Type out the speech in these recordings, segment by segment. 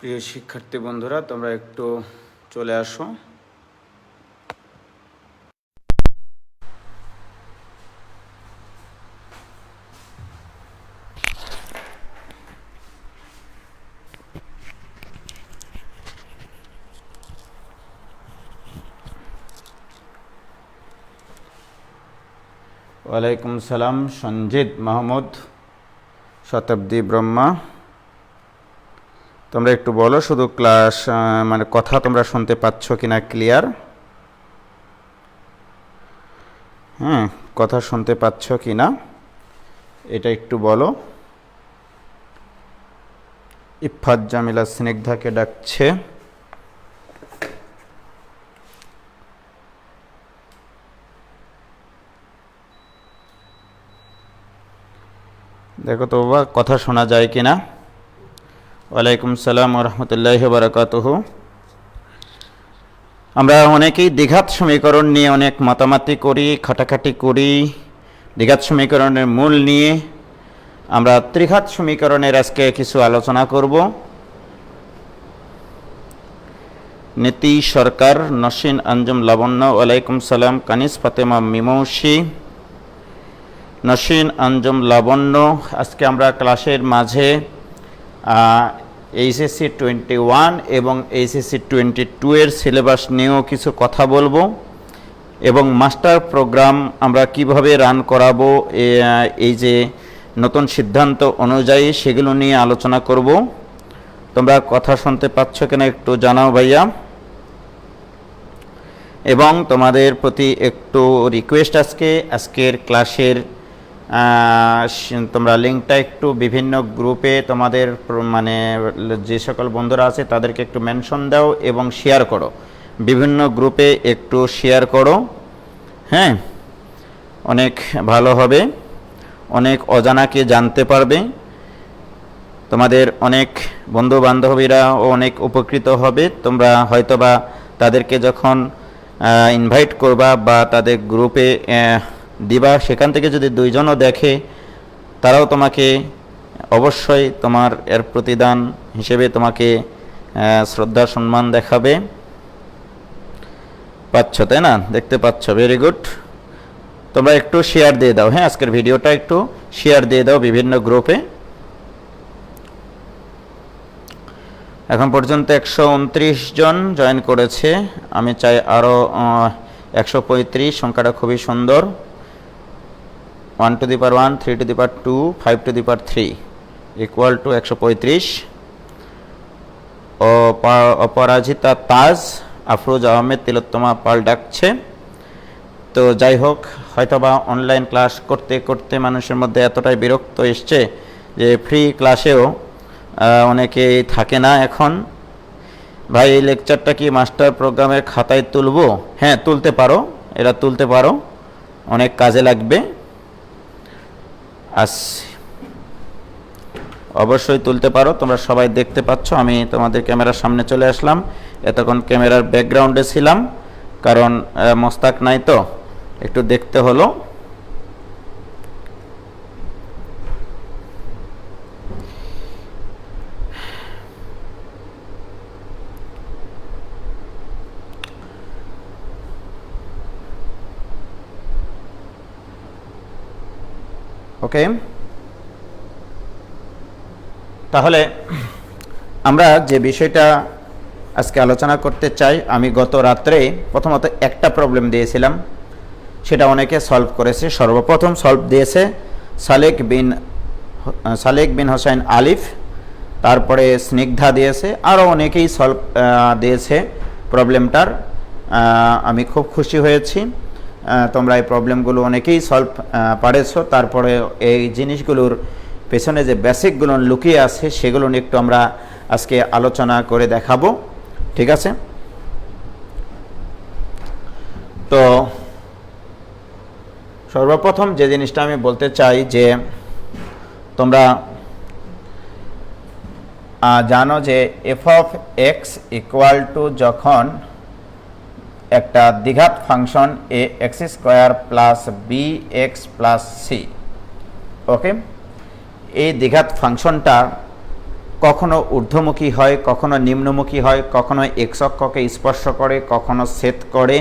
প্রিয় শিক্ষার্থী বন্ধুরা, তোমরা একটু চলে আসো। ওয়ালাইকুম সালাম। সঞ্জিত মাহমুদ, শতাব্দী ব্রহ্মা, তোমরা একটু বলো শুধু ক্লাস মানে কথা তোমরা শুনতে পাচ্ছ কিনা ক্লিয়ার? হ্যাঁ, কথা শুনতে পাচ্ছ কিনা এটা একটু বলো। ইফাত জামিলা স্নিগ্ধাকে ডাকছে। দেখো তো বাবা, কথা শোনা যায় কিনা। ওয়ালাইকুম সালাম ওয়া রাহমাতুল্লাহি ওয়া বারাকাতুহু। আমরা অনেকেই দ্বিঘাত সমীকরণ নিয়ে অনেক মাতামাতি করি, খাটাখাটি করি। দ্বিঘাত সমীকরণের মূল নিয়ে আমরা ত্রিঘাত সমীকরণের আজকে কিছু আলোচনা করব। নীতি সরকার, নসীন আঞ্জুম লাবণ্য, ওয়ালাইকুম সালাম কানিস ফাতেমা মিমৌসি, নসীন আঞ্জুম লাবণ্য। আজকে আমরা ক্লাসের মাঝে এইচএসসি 21 এবং এইচএসসি 22 এর সিলেবাস নিয়েও কিছু কথা বলবো এবং মাস্টার প্রোগ্রাম আমরা কিভাবে রান করাবো এই যে নতুন সিদ্ধান্ত অনুযায়ী সেগুলো নিয়ে আলোচনা করব। তোমরা কথা শুনতে পাচ্ছ কিনা একটু জানাও ভাইয়া। এবং তোমাদের প্রতি একটু রিকোয়েস্ট, আজকের ক্লাসের তোমরা লিঙ্কটা একটু বিভিন্ন গ্রুপে তোমাদের মানে যে সকল বন্ধুরা আছে তাদেরকে একটু মেনশন দাও এবং শেয়ার করো। বিভিন্ন গ্রুপে একটু শেয়ার করো, হ্যাঁ, অনেক ভালো হবে। অনেক অজানাকে জানতে পারবে, তোমাদের অনেক বন্ধু বান্ধবীরাও অনেক উপকৃত হবে। তোমরা হয়তোবা তাদেরকে যখন ইনভাইট করবা বা তাদের গ্রুপে দিবা, সেখান থেকে যদি 2 জনও দেখে তারাও তোমাকে অবশ্যই তোমার এর প্রতিদান হিসেবে তোমাকে শ্রদ্ধা সম্মান দেখাবে। পাচ্ছ তাই না? দেখতে পাচ্ছ, ভেরি গুড। তোমরা একটু শেয়ার দিয়ে দাও, হ্যাঁ, আজকের ভিডিওটা একটু শেয়ার দিয়ে দাও বিভিন্ন গ্রুপে। এখন পর্যন্ত 129 জন জয়েন করেছে। আমি চাই আরও 135। সংখ্যাটা খুবই সুন্দর। 1 to the power 1, 3 to the power 2, 5 to the power 3 equal to 135। অপরাজিতা তাজ, আফরোজ আহমেদ, তিলোত্তমা পাল ডাকছে। তো যাই হোক, হয়তোবা অনলাইন ক্লাস করতে করতে মানুষের মধ্যে এতটাই বিরক্ত এসছে যে ফ্রি ক্লাসেও অনেকেই থাকে না এখন। ভাই, এই লেকচারটা কি মাস্টার প্রোগ্রামের খাতায় তুলবো? হ্যাঁ, তুলতে পারো, এরা তুলতে পারো, অনেক কাজে লাগবে। অবশ্যই তুলতে পারো। তোমরা সবাই দেখতে পাচ্ছ, আমি তোমাদের ক্যামেরার সামনে চলে আসলাম। এতক্ষণ ক্যামেরার ব্যাকগ্রাউন্ডে ছিলাম, কারণ মোস্তাক নাই তো, একটু দেখতে হলো। ওকে, তাহলে আমরা যে বিষয়টা আজকে আলোচনা করতে চাই, আমি গত রাত্রে প্রথমত একটা প্রবলেম দিয়েছিলাম, সেটা অনেকে সলভ করেছে। সর্বপ্রথম সলভ দিয়েছে সালেক বিন হোসেন আলিফ, তারপরে স্নিগ্ধা দিয়েছে, আরও অনেকেই সলভ দিয়েছে প্রবলেমটার। আমি খুব খুশি হয়েছি, তোমরা এই প্রবলেমগুলো অনেকেই সলভ পারেছো। তারপরে এই জিনিসগুলোর পেছনে যে বেসিকগুলো লুকিয়ে আছে সেগুলো নিয়ে একটু আমরা আজকে আলোচনা করে দেখাবো, ঠিক আছে? তো সর্বপ্রথম যে জিনিসটা আমি বলতে চাই যে তোমরা জানো যে F of x equal to যখন একটা দ্বিঘাত function A X square plus B X plus C, okay, এই দ্বিঘাত ফাংশনটা কখনো ঊর্ধ্বমুখী হয়, কখনো নিম্নমুখী হয়, কখনো এক্স অক্ষকে স্পর্শ করে, কখনো ছেদ করে,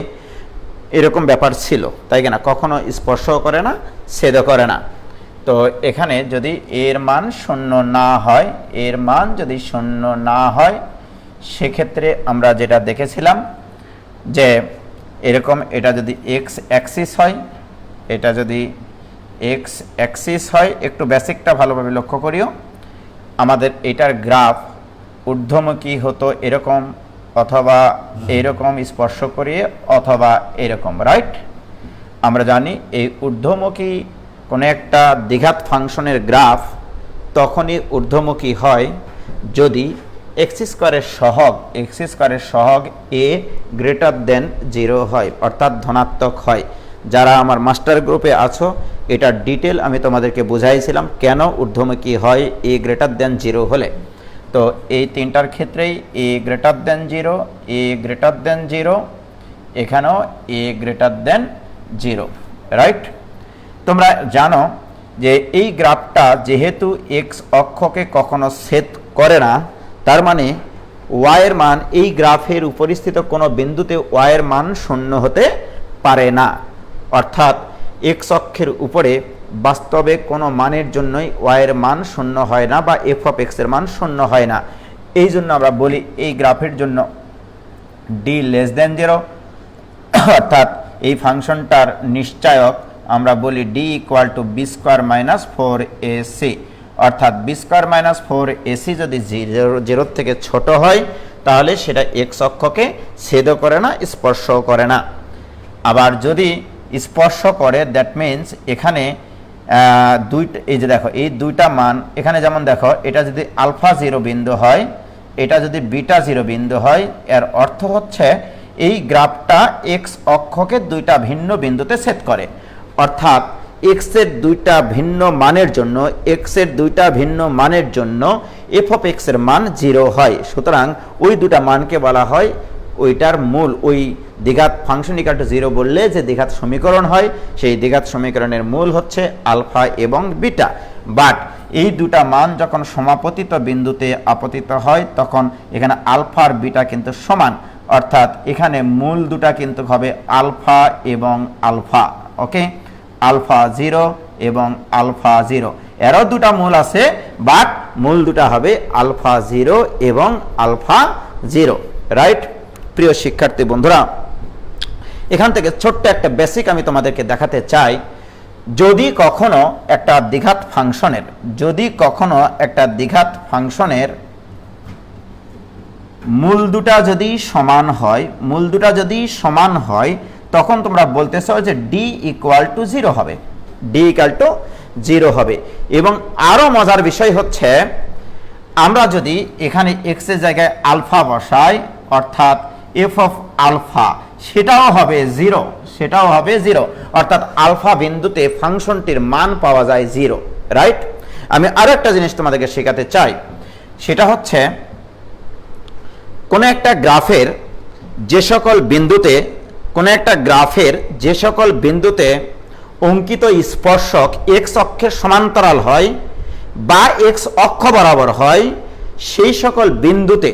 এরকম ব্যাপার ছিল, তাই কিনা? কখনো স্পর্শও করে না, ছেদও করে না। তো এখানে যদি এর মান শূন্য না হয়, এর মান যদি শূন্য না হয়, সেক্ষেত্রে আমরা যেটা দেখেছিলাম যে এরকম, এটা যদি এক্স অ্যাক্সিস হয়, এটা যদি এক্স অ্যাক্সিস হয়, একটু বেসিকটা ভালোভাবে লক্ষ্য করিও, আমাদের এটার গ্রাফ ঊর্ধ্বমুখী হতো এরকম, অথবা এরকম স্পর্শ করিয়ে, অথবা এরকম, রাইট? আমরা জানি এই ঊর্ধ্বমুখী কোনো একটা দ্বিঘাত ফাংশনের গ্রাফ তখনই ঊর্ধ্বমুখী হয় যদি এক্স স্কোয়ারের সহগ এ গ্রেটার দেন 0 হয়, অর্থাৎ ধনাত্মক হয়। যারা আমার মাস্টার গ্রুপে আছো, এটা ডিটেল আমি তোমাদেরকে বুঝাইছিলাম কেন ঊর্ধ্বমুখী হয় এ গ্রেটার দেন 0 হলে। তো এই তিনটার ক্ষেত্রেই এ গ্রেটার দেন 0, এ গ্রেটার দেন 0, এখানেও এ গ্রেটার দেন 0, রাইট? তোমরা জানো যে এই গ্রাফটা যেহেতু এক্স অক্ষকে কখনো ছেদ করে না, তার মানে ওয়াইয়ের মান এই গ্রাফের উপরিস্থিত কোনো বিন্দুতে ওয়াইয়ের মান শূন্য হতে পারে না। অর্থাৎ এক্স অক্ষের উপরে বাস্তবে কোনো মানের জন্যই ওয়াইয়ের মান শূন্য হয় না, বা এফ অফ এক্সের মান শূন্য হয় না। এই জন্য আমরা বলি এই গ্রাফের জন্য ডি লেস দেন 0, অর্থাৎ এই ফাংশনটার নিশ্চায়ক আমরা বলি D equal to B square minus 4ac, অর্থাৎ বি স্কোয়ার মাইনাস 4ac যদি 0 থেকে ছোট হয়, তাহলে সেটা এক্স অক্ষকে ছেদও করে না, স্পর্শও করে না। আবার যদি স্পর্শ করে, দ্যাট মিন্স এখানে দুইটা, এই যে দেখো এই দুইটা মান এখানে, যেমন দেখো এটা যদি আলফা 0 বিন্দু হয়, এটা যদি বিটা 0 বিন্দু হয়, এর অর্থ হচ্ছে এই গ্রাফটা এক্স অক্ষকে দুইটা ভিন্ন বিন্দুতে ছেদ করে। অর্থাৎ এক্সের দুইটা ভিন্ন মানের জন্য এফ অফ এক্সের মান 0 হয়। সুতরাং ওই দুটা মানকে বলা হয় ওইটার মূল। ওই দ্বিঘাত ফাংশন ইকুয়াল টু 0 বললে যে দ্বিঘাত সমীকরণ হয়, সেই দ্বিঘাত সমীকরণের মূল হচ্ছে আলফা এবং বিটা। বাট এই দুটা মান যখন সমাপতিত বিন্দুতে আপতিত হয়, তখন এখানে আলফা আর বিটা কিন্তু সমান, অর্থাৎ এখানে মূল দুটা কিন্তু হবে আলফা এবং আলফা। ওকে, আলফা 0 এবং আলফা 0, এরও দুটা মূল আছে, বাট মূল দুটা হবে আলফা 0 এবং আলফা 0, রাইট? প্রিয় শিক্ষার্থী বন্ধুরা, এখান থেকে ছোট্ট একটা বেসিক আমি তোমাদেরকে দেখাতে চাই। যদি কখনো একটা দ্বিঘাত ফাংশনের মূল দুটা যদি সমান হয়, তখন তোমরা বলতেছো যে ডি ইকুয়াল টু 0 হবে। এবং আরো মজার বিষয় হচ্ছে, আমরা যদি এখানে এক্স এর জায়গায় আলফা বসাই, অর্থাৎ এফ অফ আলফা, সেটাও হবে 0, অর্থাৎ আলফা বিন্দুতে ফাংশনটির মান পাওয়া যায় 0, রাইট? আমি আরো একটা জিনিস তোমাদেরকে শেখাতে চাই, সেটা হচ্ছে কোন একটা গ্রাফের যে সকল বিন্দুতে অঙ্কিত স্পর্শক এক্স অক্ষের সমান্তরাল হয় বা এক্স অক্ষ বরাবর হয়, সেই সকল বিন্দুতে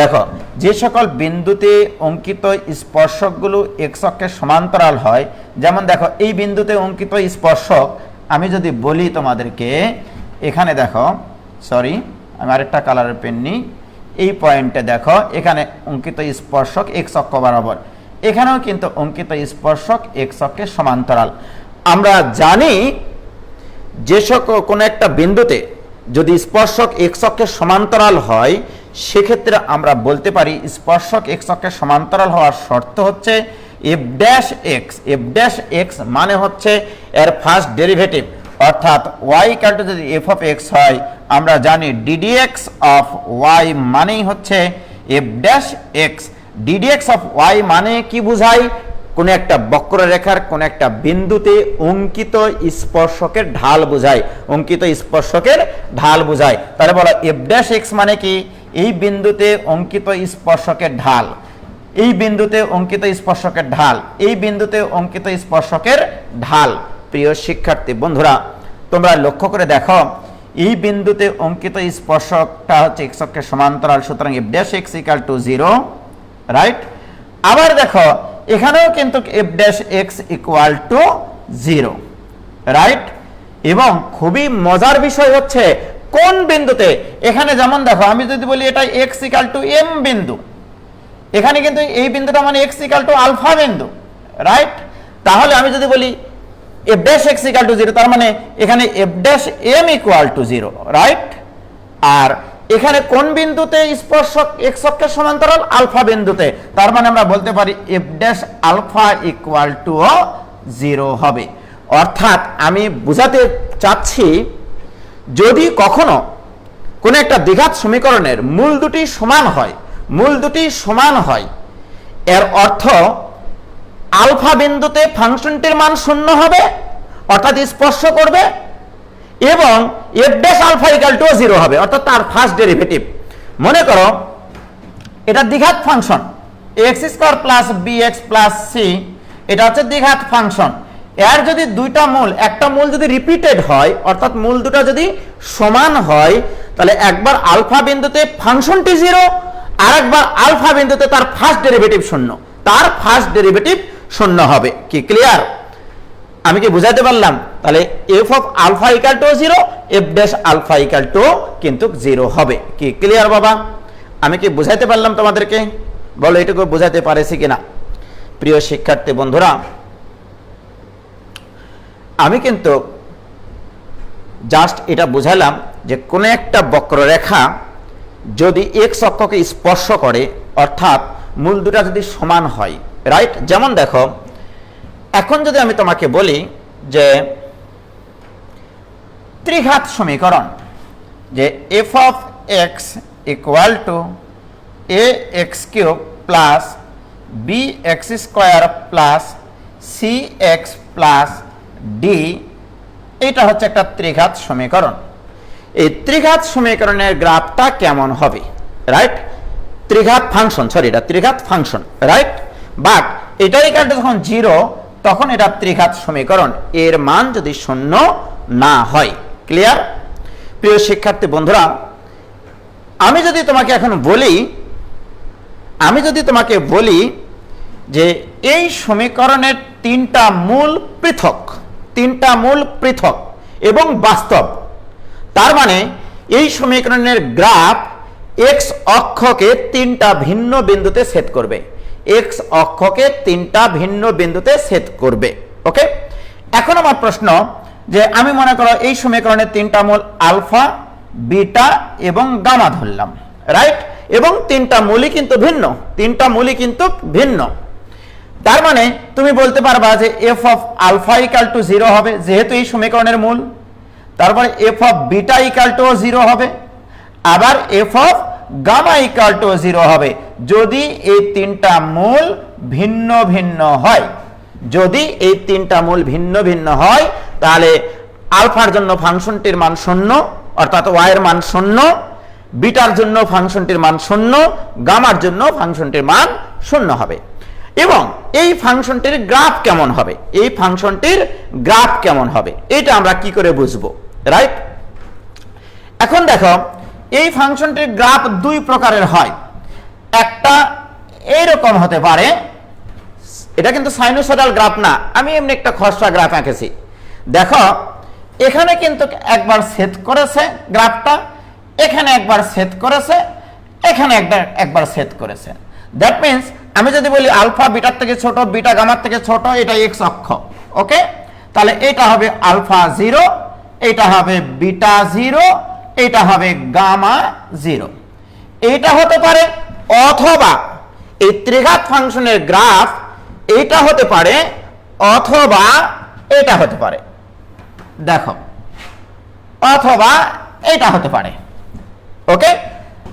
দেখো, যে সকল বিন্দুতে অঙ্কিত স্পর্শকগুলো এক্স অক্ষের সমান্তরাল হয়, যেমন দেখো এই বিন্দুতে অঙ্কিত স্পর্শক, আমি যদি বলি তোমাদেরকে, এখানে দেখো, সরি আমি আরেকটা কালারের পেন নিই, এই পয়েন্টে দেখো এখানে অঙ্কিত স্পর্শক এক্স অক্ষ বরাবর, এখানেও কিন্তু অঙ্কিত স্পর্শক এক্স অক্ষের সমান্তরাল। আমরা জানি যে সকল কোনো একটা বিন্দুতে যদি স্পর্শক এক্স অক্ষের সমান্তরাল হয়, সেক্ষেত্রে আমরা বলতে পারি স্পর্শক এক্স অক্ষের সমান্তরাল হওয়ার শর্ত হচ্ছে এফ ড্যাশ এক্স মানে হচ্ছে এর ফার্স্ট ডেরিভেটিভ, অর্থাৎ ওয়াই ইকুয়াল টু যদি এফ অফ এক্স হয়, আমরা জানি ডিডিএক্স অফ ওয়াই মানেই হচ্ছে f dash x. D d x of y মানে কি বোঝায়? কোন একটা বক্ররেখার কোন একটা বিন্দুতে অঙ্কিত স্পর্শকের ঢাল বোঝায়, তাহলে বলো এফ ড্যাশ এক্স মানে কি? এই বিন্দুতে অঙ্কিত স্পর্শকের ঢাল। প্রিয় শিক্ষার্থী বন্ধুরা, তোমরা লক্ষ্য করে দেখো, এই বিন্দুতে অঙ্কিত স্পর্শকটা হচ্ছে x অক্ষের সমান্তরাল, সুতরাং f dash x equal to 0, right. আবার দেখো এখানেও কিন্তু f dash x equal to 0, right. এবং খুবই মজার বিষয় হচ্ছে কোন বিন্দুতে, এখানে যেমন দেখো আমি যদি বলি এটা x ইকুয়াল টু m বিন্দু, এখানে কিন্তু এই বিন্দুটা মানে x ইকুয়াল টু আলফা বিন্দু, রাইট। তাহলে আমি যদি বলি f dash x equal to 0, তার মানে এখানে f dash m equal to 0, right. আর এখানে কোন বিন্দুতে স্পর্শক x অক্ষের সমান্তরাল? আলফা বিন্দুতে, তার মানে আমরা বলতে পারি f dash alpha equal to 0 হবে। অর্থাৎ আমি বোঝাতে চাচ্ছি যদি কখনো কোনো একটা দ্বিঘাত সমীকরণের মূল দুটি সমান হয়, এর অর্থ আলফা বিন্দুতে ফাংশনটির মান 0 হবে, অর্থাৎ স্পর্শ করবে, এবং f dash alpha equal to 0 হবে, অর্থাৎ তার ফার্স্ট ডেরিভেটিভ। মনে করো এটা দ্বিঘাত function x square plus bx plus c, এটা হচ্ছে দ্বিঘাত ফাংশন। এর যদি দুইটা মূল, একটা মূল যদি রিপিটেড হয়, অর্থাৎ মূল দুটো যদি সমান হয়, তাহলে একবার আলফা বিন্দুতে ফাংশনটি 0, আর একবার আলফা বিন্দুতে তার ফার্স্ট ডেরিভেটিভ 0 হবে। কি ক্লিয়ার? আমি কি বুঝাতে পারলাম? তাহলে f of alpha equal to 0, f dash alpha equal to কিন্তু 0 হবে। কি ক্লিয়ার বাবা? আমি কি বুঝাইতে পারলাম তোমাদেরকে? বলো এটুকু বুঝাতে পারেছি কিনা? প্রিয় শিক্ষার্থী বন্ধুরা, আমি কিন্তু জাস্ট এটা বুঝালাম যে কোনো একটা বক্ররেখা যদি x অক্ষকে স্পর্শ করে, অর্থাৎ মূল দুটা যদি সমান হয়, রাইট। যেমন দেখো এখন যদি আমি তোমাকে বলি যে ত্রিঘাত সমীকরণ, যে f of x equal two ax cube plus bx square plus cx plus d, এটা হচ্ছে একটা ত্রিঘাত সমীকরণ। এই ত্রিঘাত সমীকরণের গ্রাফটা কেমন হবে, রাইট? ত্রিঘাত ফাংশন, রাইট। বাট এটার ইকুয়ালটা যখন 0, তখন এটা ত্রিঘাত সমীকরণ, এর মান যদি 0 না হয়। ক্লিয়ার? প্রিয় শিক্ষার্থী বন্ধুরা, আমি যদি তোমাকে বলি যে এই সমীকরণের তিনটা মূল পৃথক এবং বাস্তব, তার মানে এই সমীকরণের গ্রাফ x অক্ষকে তিনটা ভিন্ন বিন্দুতে সেট করবে, ওকে। এখন আমার প্রশ্ন যে আমি মনে করো এই সমীকরণের তিনটা মূল আলফা, বিটা এবং গামা ধরলাম, রাইট। এবং তিনটা মূলই কিন্তু ভিন্ন, তার মানে তুমি বলতে পারবা যে f of alpha equal to 0 হবে, যেহেতু এই সমীকরণের মূল। তারপরে f of beta equal to 0 হবে, আবার f of gamma equal to 0 হবে যদি এই তিনটা মূল ভিন্ন ভিন্ন হয়। তাহলে আলফার জন্য ফাংশনটির মান 0, অর্থাৎ y এর মান 0, বিটার জন্য ফাংশনটির মান 0, গামার জন্য ফাংশনটির মান 0 হবে। এবং এই ফাংশনটির গ্রাফ কেমন হবে, এটা আমরা কি করে বুঝবো, রাইট? এখন দেখো এই ফাংশনটির গ্রাফ দুই প্রকারের হয়। একটা এইরকম হতে পারে, এটা কিন্তু সাইনোসয়েডাল গ্রাফ না, আমি এমনি একটা খসড়া গ্রাফ এঁকেছি। দেখো এখানে কিন্তু একবার সেট করেছে গ্রাফটা, এখানে একবার সেট করেছে, এখানে একবার সেট করেছে। দ্যাট মিন্স আমি যদি বলি আলফা বিটার থেকে ছোট, বিটা গামার থেকে ছোট, এটা x অক্ষ, ওকে। তাহলে এটা হবে আলফা 0, এটা হবে বিটা 0, এটা হবে গামা 0। এটা হতে পারে, অথবা এই ত্রিঘাত ফাংশনের গ্রাফ এটা হতে পারে, অথবা এটা হতে পারে। দেখো, অথবা এটা হতে পারে, ওকে।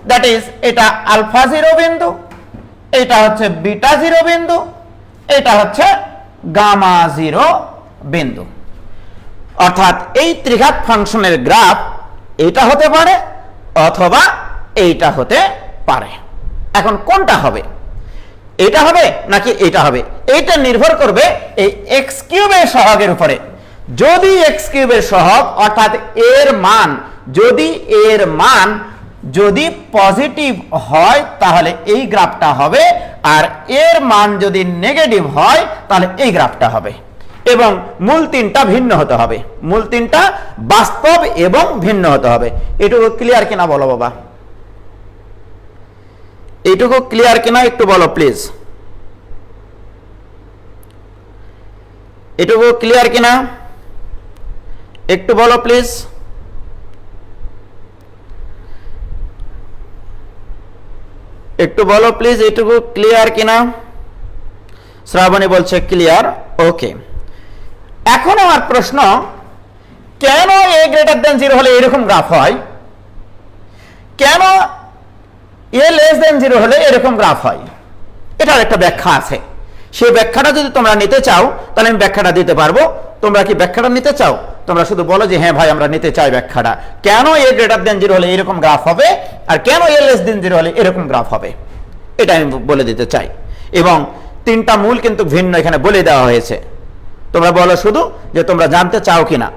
দ্যাট ইজ এটা আলফা 0 বিন্দু, এটা হচ্ছে বিটা 0 বিন্দু, এটা হচ্ছে গামা 0 বিন্দু। অর্থাৎ এই ত্রিঘাত ফাংশনের গ্রাফ এটা হতে পারে, অথবা এইটা হতে পারে। এখন কোনটা হবে, এটা হবে নাকি এটা হবে, এইটা নির্ভর করবে এই x কিউবের সহগের উপরে। যদি x কিউবের সহগ অর্থাৎ এর মান যদি এর মান যদি পজিটিভ হয় তাহলে এই গ্রাফটা হবে, আর এর মান যদি নেগেটিভ হয় তাহলে এই গ্রাফটা হবে, এবং মূল তিনটা ভিন্ন হতে হবে, মূল তিনটা বাস্তব এবং ভিন্ন হতে হবে। এটুকু ক্লিয়ার কিনা বলো বাবা, এইটুকু ক্লিয়ার কিনা একটু বলো প্লিজ, এটুকু ক্লিয়ার কিনা একটু বলো প্লিজ। একটু বলো প্লিজ, এটুকু ক্লিয়ার কিনা? শ্রাবণী বলছে ক্লিয়ার, ওকে। এখন আমার প্রশ্ন, কেন a গ্রেটার দেন 0 হলে এরকম গ্রাফ হয়, কেন a লেস দেন 0 হলে এরকম গ্রাফ হয়? এটার একটা ব্যাখ্যা আছে, সেই ব্যাখ্যাটা যদি তোমরা নিতে চাও তাহলে আমি ব্যাখ্যাটা দিতে পারবো। তোমরা কি ব্যাখ্যাটা নিতে চাও? তোমরা শুধু বলো যে হ্যাঁ ভাই আমরা নিতে চাই ব্যাখ্যাটা, কেন a গ্রেটার দেন 0 হলে এরকম গ্রাফ হবে আর কেন a লেস দেন 0 হলে এরকম গ্রাফ হবে, এটা আমি বলে দিতে চাই। এবং তিনটা মূল কিন্তু ভিন্ন এখানে বলে দেওয়া হয়েছে। তোমরা বলো শুধু যে তোমরা জানতে চাও কিনা,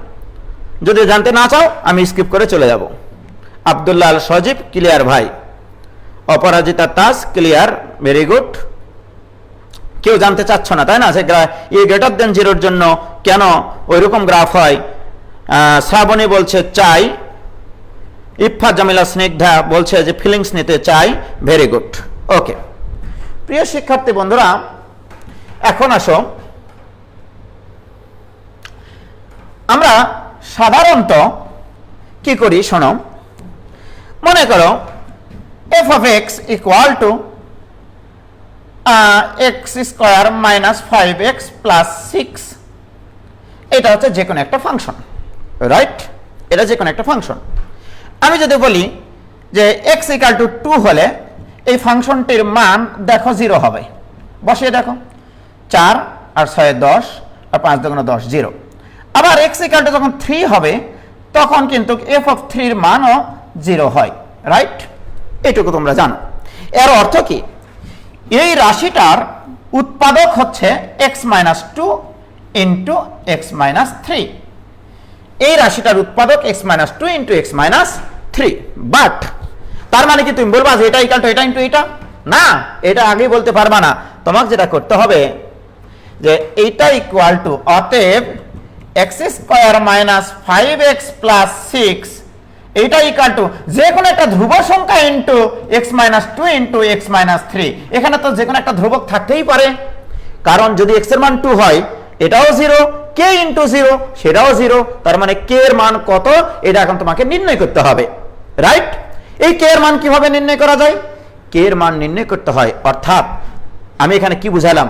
যদি জানতে না চাও আমি স্কিপ করে চলে যাব। আব্দুল্লাহ আল সজীব ক্লিয়ার ভাই, অপরাজিতা তাস ক্লিয়ার, ভেরি গুড। কেউ জানতে চাচ্ছ না তাই না, যে এ গ্রেটার দেন 0-র জন্য কেন ওইরকম গ্রাফ হয়? শ্রাবণী বলছে চাই, ইফফা জামিলা স্নিগ্ধা বলছে যে ফিলিংস নিতে চাই, ভেরি গুড, ওকে। প্রিয় শিক্ষার্থী বন্ধুরা, এখন আসো, আমরা সাধারণত কি করি শোনো। মনে করো f of x equal two x square minus 5x plus 6, এটা হচ্ছে যে কোনো একটা ফাংশন, রাইট? এটা যে কোনো একটা ফাংশন। আমি যদি বলি যে x ইকুয়াল টু 2 হলে এই ফাংশনটির মান দেখো 0 হবে, বসিয়ে দেখো, 4 আর 6 10 আর 5 দুগুণে 10, 0। আবার x ইকুয়াল টু যখন 3 হবে তখন কিন্তু f of 3 এর মানও 0 হয়, রাইট? এটুকু তোমরা জানো। এর অর্থ কি? এই রাশিটার উৎপাদক হচ্ছে x minus 2 into x minus 3, এই রাশিটার উৎপাদক x minus 2 into x minus 3। But তার মানে কি তুমি বলবা যে এটা ইকুয়াল টু এটা ইন্টু এটা? না, এটা আগেই বলতে পারবা না। তোমাকে যেটা করতে হবে যে এইটা ইকুয়াল টু, অতএব x square minus 5x plus 6, এইটা ইকুয়াল টু যে কোনো একটা ধ্রুব সংখ্যা into x minus 2 into x minus 3। এখানে তো যে কোনো একটা ধ্রুবক থাকতেই পারে, কারণ যদি x এর মান 2 হয় এটাও 0, k ইন্টু 0 সেটাও 0, তার মানে k এর মান কত এটা এখন তোমাকে নির্ণয় করতে হবে, রাইট? এই k এর মান কিভাবে নির্ণয় করা যায়? k এর মান নির্ণয় করতে হয়, অর্থাৎ আমি এখানে কি বুঝালাম,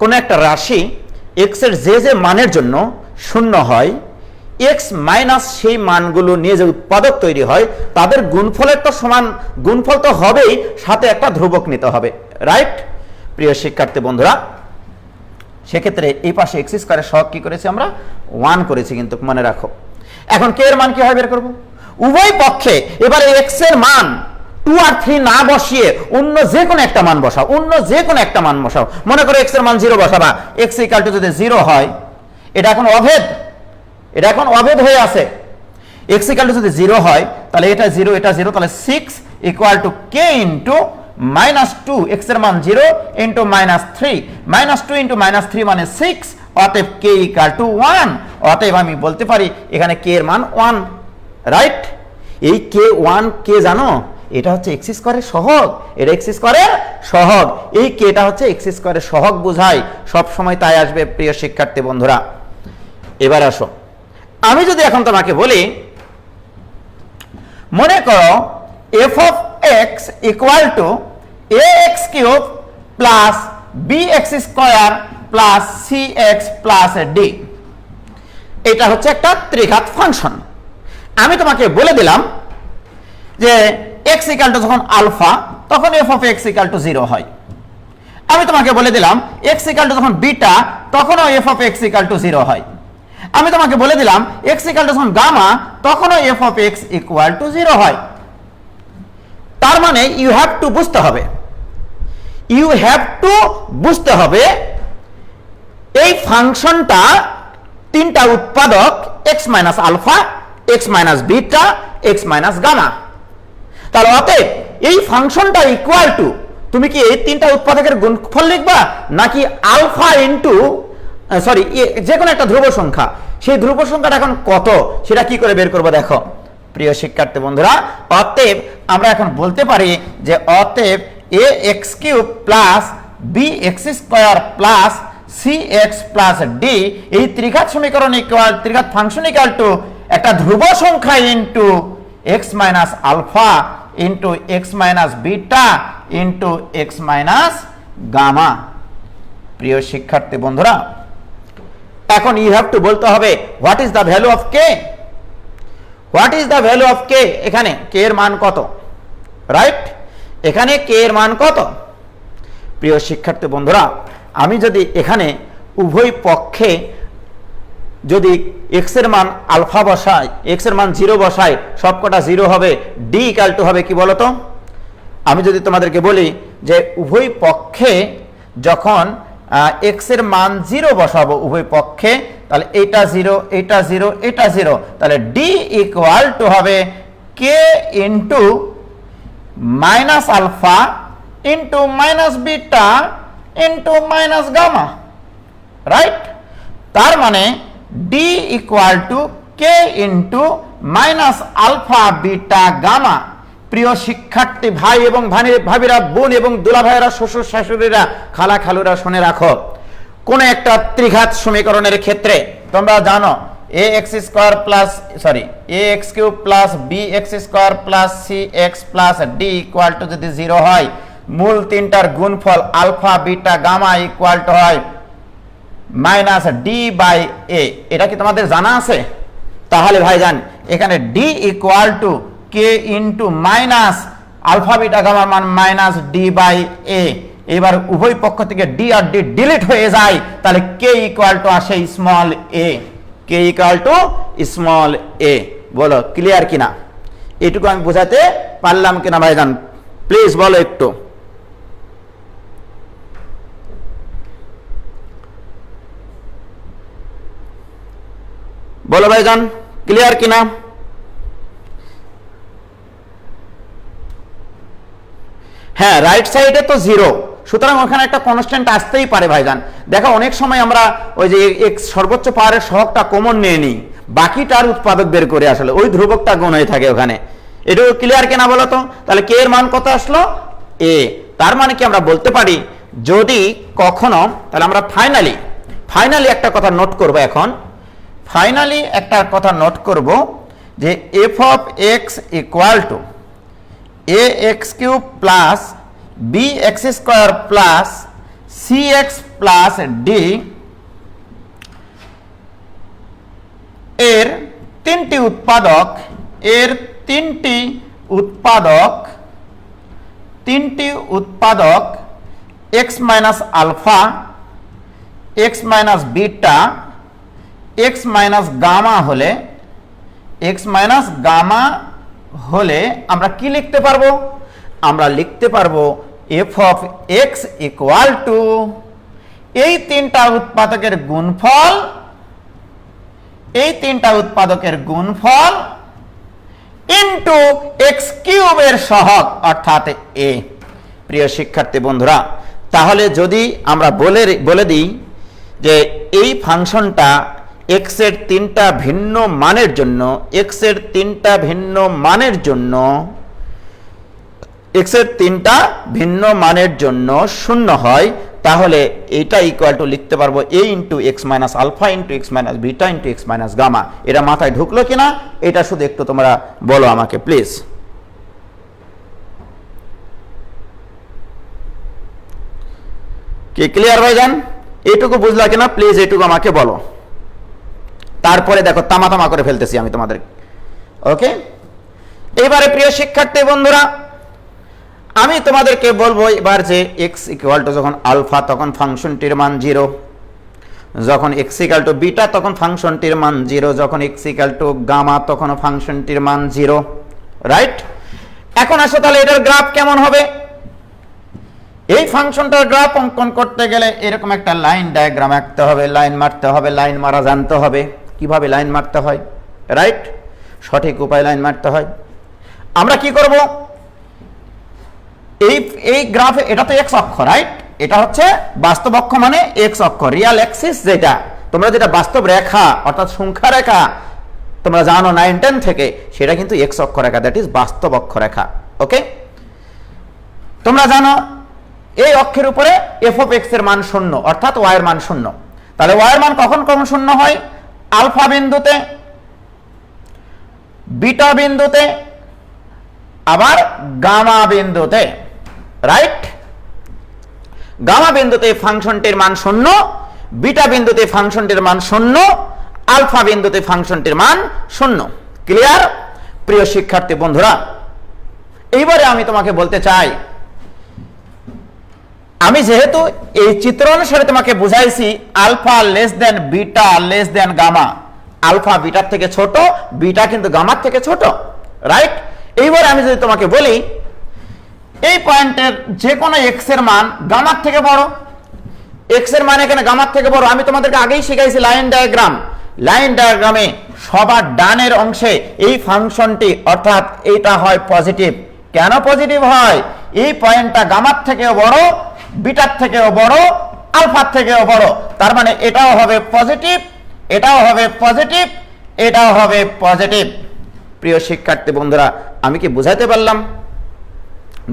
কোন একটা রাশি x এর যে মানের জন্য 0 হয়, x মাইনাস সেই মানগুলো নিয়ে যে উৎপাদক তৈরি হয় তাদের গুণফলের তো সমান, গুণফল তো হবেই, সাথে একটা ধ্রুবক নিতে হবে, রাইট? প্রিয় শিক্ষার্থী বন্ধুরা, সেক্ষেত্রে এই পাশে x স্কয়ারের সহগ কি করেছি আমরা? 1 করেছি, কিন্তু মনে রাখো। এখন k এর মান কি হয় বের করব? উভয় পক্ষে এবারে x এর মান 2 আর 3 না বসিয়ে অন্য যে কোনো একটা মান বসাও, অন্য যে কোনো একটা মান বসাও। মনে করো x এর মান 0 বসাবা, x ইকুয়াল টু যদি 0 হয়, এটা এখন অভেদ, এটা এখন অভেদ হয়ে আছে। x ইকুয়াল টু যদি 0 হয় তাহলে এটা 0 এটা 0, তাহলে 6 equal to k into minus 2, x এর মান 0 into minus 3, minus 2 into minus 3 মানে 6, অতএব k ইকুয়াল টু 1। অতএব আমি বলতে পারি এখানে k এর মান 1, রাইট? এই k 1 k জানো, এটা হচ্ছে x স্কয়ারের সহগ, এটা x স্কয়ারের সহগ, এই k টা হচ্ছে x স্কয়ারের সহগ বোঝায়, সব সময় তাই আসবে প্রিয় শিক্ষার্থী বন্ধুরা। এবার আসো, আমি যদি এখন তোমাকে বলি, মনে করো f of x equal two ax cube plus bx square plus cx plus d, এটা হচ্ছে একটা ত্রিঘাত ফাংশন। আমি তোমাকে বলে দিলাম যে x ইকুয়াল টু যখন আলফা তখন f of x equal to 0 হয়। আমি তোমাকে বলে দিলাম x ইকুয়াল টু যখন বিটা তখনও f of x equal to 0 হয়। আমি তোমাকে বলে দিলাম x ইকুয়াল টু যখন গামা তখনও f of x equal to 0 হয়। তার মানে ইউ হ্যাভ টু বুঝতে হবে, ইউ হ্যাভ টু বুঝতে হবে এই ফাংশনটা তিনটা উৎপাদক x minus alpha, x minus beta, x minus gamma. তাহলে অতএব এই ফাংশনটা ইকুয়াল টু, তুমি কি এই তিনটা উৎপাদকের গুণফল লিখবা নাকি আলফা ইনটু সরি যে কোনো একটা ধ্রুব সংখ্যা, সেই ধ্রুব সংখ্যাটা এখন কত সেটা কি করে বের করবো? দেখো প্রিয় শিক্ষার্থী বন্ধুরা, অতএব আমরা এখন বলতে পারি যে অতএব A x cube plus B x square plus C x plus D, এই ত্রিঘাত সমীকরণ ইকুয়াল, ত্রিঘাত ফাংশন ইকুয়াল টু একটা ধ্রুব সংখ্যা into X minus alpha into X minus beta into X minus gamma. প্রিয় শিক্ষার্থী বন্ধুরা, এখন ইউ হ্যাভ টু বলতে হবে what is the value of K, what is the value of K, এখানে কে এর মান কত, রাইট? এখানে কে এর মান কত? প্রিয় শিক্ষার্থী বন্ধুরা, আমি যদি এখানে উভয় পক্ষে যদি এক্স এর মান আলফা বসাই, এক্স এর মান 0 বসাই, সবকটা 0 হবে, ডি ইকুয়াল টু হবে কি বলতো? আমি যদি তোমাদেরকে বলি যে উভয় পক্ষে যখন এক্স এর মান 0 বসাবো উভয় পক্ষে, তাহলে এটা 0, এটা 0, এটা 0, তাহলে ডি ইকুয়াল টু হবে K into minus alpha into minus beta into minus gamma, right? তার মানে D equal to K into minus alpha beta gamma. প্রিয় শিক্ষার্থী ভাই এবং ভাবিরা, বোন এবং দুলা ভাইয়েরা, শ্বশুর শাশুড়িরা, খালা খালুরা, শুনে রাখো, কোন একটা ত্রিঘাত সমীকরণের ক্ষেত্রে তোমরা জানো A X square plus sorry A x cube plus B x square plus C x plus D equal to যদি 0 হয়, মূল তিনটার গুণফল alpha beta gamma equal to হয় মাইনাস ডি বাই এ। এটা কি তোমাদের জানা আছে? তাহলে ভাইজান এখানে D equal to K into minus alpha beta গামার মান মাইনাস ডি বাই এ। এবার উভয় পক্ষ থেকে ডি আর ডি ডিলিট হয়ে যায়, তাহলে কে ইকুয়াল টু আসে small A, K equal to small A. বলো ক্লিয়ার কিনা? এটুকু আমি বোঝাতে পারলাম কিনা ভাইজান? প্লিজ বলো একটু। বলো ভাইজান ক্লিয়ার কিনা? হ্যাঁ, রাইট সাইডে তো 0, সুতরাং ওখানে একটা কনস্ট্যান্ট আসতেই পারে ভাইজান। দেখো অনেক সময় আমরা ওই যে এক্স সর্বোচ্চ পাওয়ারের সহগটা কমন নিয়ে নিই, বাকিটার উৎপাদক বের করে আসলে ওই ধ্রুবকটা গুণ হয়ে থাকে ওখানে। এটাও ক্লিয়ার কিনা বলো তো? তাহলে কে এর মান কত আসলো? এ। তার মানে কি আমরা বলতে পারি যদি কখনো, তাহলে আমরা ফাইনালি একটা কথা নোট করব এখন, ফাইনালি একটা কথা নোট করব যে F of x equal to a x cube plus B x square plus C x plus d এর তিনটি উৎপাদক x minus alpha, x minus beta, x minus gamma হলে আমরা কি লিখতে পারবো? আমরা লিখতে পারবো f of x equal to এই তিনটা উৎপাদকের গুণফল ইনটু এক্স কিউবের সহগ অর্থাৎ এ। প্রিয় শিক্ষার্থী বন্ধুরা, তাহলে যদি আমরা বলে দিই যে এই ফাংশনটা এক্স এর তিনটা ভিন্ন মানের জন্য শূন্য হয়, তাহলে এটা ইকুয়াল টু লিখতে পারবো A into X minus alpha into X minus beta into X minus gamma. এটা মাথায় ঢুকলো কিনা এটা শুধু একটু তোমরা বলো আমাকে প্লিজ। কি ক্লিয়ার ভাইজান? এইটুকু বুঝলা কিনা প্লিজ এইটুকু আমাকে বলো। তারপরে দেখো তামা করে ফেলতেছি আমি তোমাদের। ওকে, এবারে প্রিয় শিক্ষার্থী বন্ধুরা, আমি তোমাদেরকে বলবো এবার যে x ইকুয়াল টু যখন আলফা তখন ফাংশনটির মান 0, যখন x ইকুয়াল টু বিটা তখন ফাংশনটির মান 0, যখন x ইকুয়াল টু গামা তখন ফাংশনটির মান 0, রাইট? এখন আসো তাহলে এটার গ্রাফ কেমন হবে? এই ফাংশনটার গ্রাফ অঙ্কন করতে গেলে এরকম একটা লাইন ডায়াগ্রাম আঁকতে হবে, লাইন মারতে হবে, লাইন মারা জানতে হবে কিভাবে লাইন মারতে হয়, রাইট? সঠিক উপায় লাইন মারতে হয়। আমরা কি করব, এই গ্রাফে এটা তো এক্স অক্ষ, রাইট? এটা হচ্ছে বাস্তব অক্ষ মানে এক্স অক্ষ, রিয়াল অ্যাক্সিস, যেটা তোমরা যেটা বাস্তব রেখা অর্থাৎ সংখ্যা রেখা তোমরা জানো 9, 10 থেকে, সেটা কিন্তু এক্স অক্ষ রেখা, দ্যাট ইজ বাস্তব অক্ষ রেখা। ওকে, তোমরা জানো এই অক্ষের উপরে এফ অফ এক্স এর মান 0 অর্থাৎ ওয়াই এর মান 0। তাহলে ওয়াই এর মান কখন কখন 0 হয়? আলফা বিন্দুতে, বিটা বিন্দুতে, আবার গামা বিন্দুতে, রাইট? গামা বিন্দুতে ফাংশনটির মান 0, বিটা বিন্দুতে ফাংশনটির মান 0, আলফা বিন্দুতে ফাংশনটির মান 0। ক্লিয়ার প্রিয় শিক্ষার্থী বন্ধুরা? এইবারে আমি তোমাকে বলতে চাই, আমি যেহেতু এই চিত্র অনুসারে তোমাকে বুঝাইছি alpha less than beta less than gamma, alpha বিটার থেকে ছোট, বিটা কিন্তু গামার থেকে ছোট, রাইট? এইবারে আমি যদি তোমাকে বলি এই পয়েন্টের যে কোনো এক্স এর মান গামার থেকে বড়, এক্স এর মান এখানে গামার থেকে বড়, আমি তোমাদেরকে আগেই শিখাইছি লাইন ডায়াগ্রাম। লাইন ডায়াগ্রামে সবার ডানের অংশে এই ফাংশনটি অর্থাৎ এইটা হয় পজিটিভ। কেন পজিটিভ হয়? এই পয়েন্টটা গামার থেকেও বড়, বিটার থেকেও বড়, আলফার থেকেও বড়, তার মানে এটাও হবে পজিটিভ, এটাও হবে পজিটিভ, এটাও হবে পজিটিভ। প্রিয় শিক্ষার্থী বন্ধুরা, আমি কি বুঝাইতে পারলাম?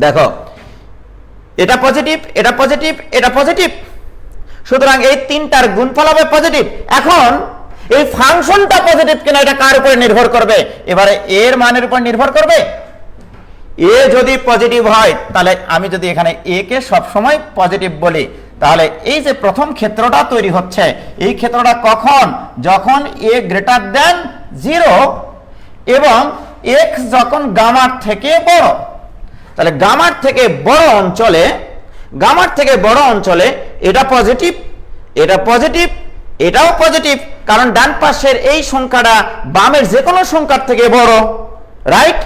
দেখো, এটা পজিটিভ, এটা পজিটিভ, এটা পজিটিভ, সুতরাং এই তিনটার গুণফল হবে পজিটিভ। এখন এই ফাংশনটা পজিটিভ কিনা এটা কার উপরে নির্ভর করবে? এবারে এর মানের উপর নির্ভর করবে। এ যদি পজিটিভ হয়, তাহলে আমি যদি এখানে এ কে সবসময় পজিটিভ বলি, তাহলে এই যে প্রথম ক্ষেত্রটা তৈরি হচ্ছে, এই ক্ষেত্রটা কখন? যখন এ গ্রেটার দেন 0 এবং এক্স যখন গামার থেকে বড়। তাহলে গামার থেকে বড় অঞ্চলে, গামার থেকে বড় অঞ্চলে এটা পজিটিভ, এটা পজিটিভ, এটাও পজিটিভ, কারণ ডান পাশের এই সংখ্যাটা বামের যে কোনো সংখ্যার থেকে বড়, রাইট?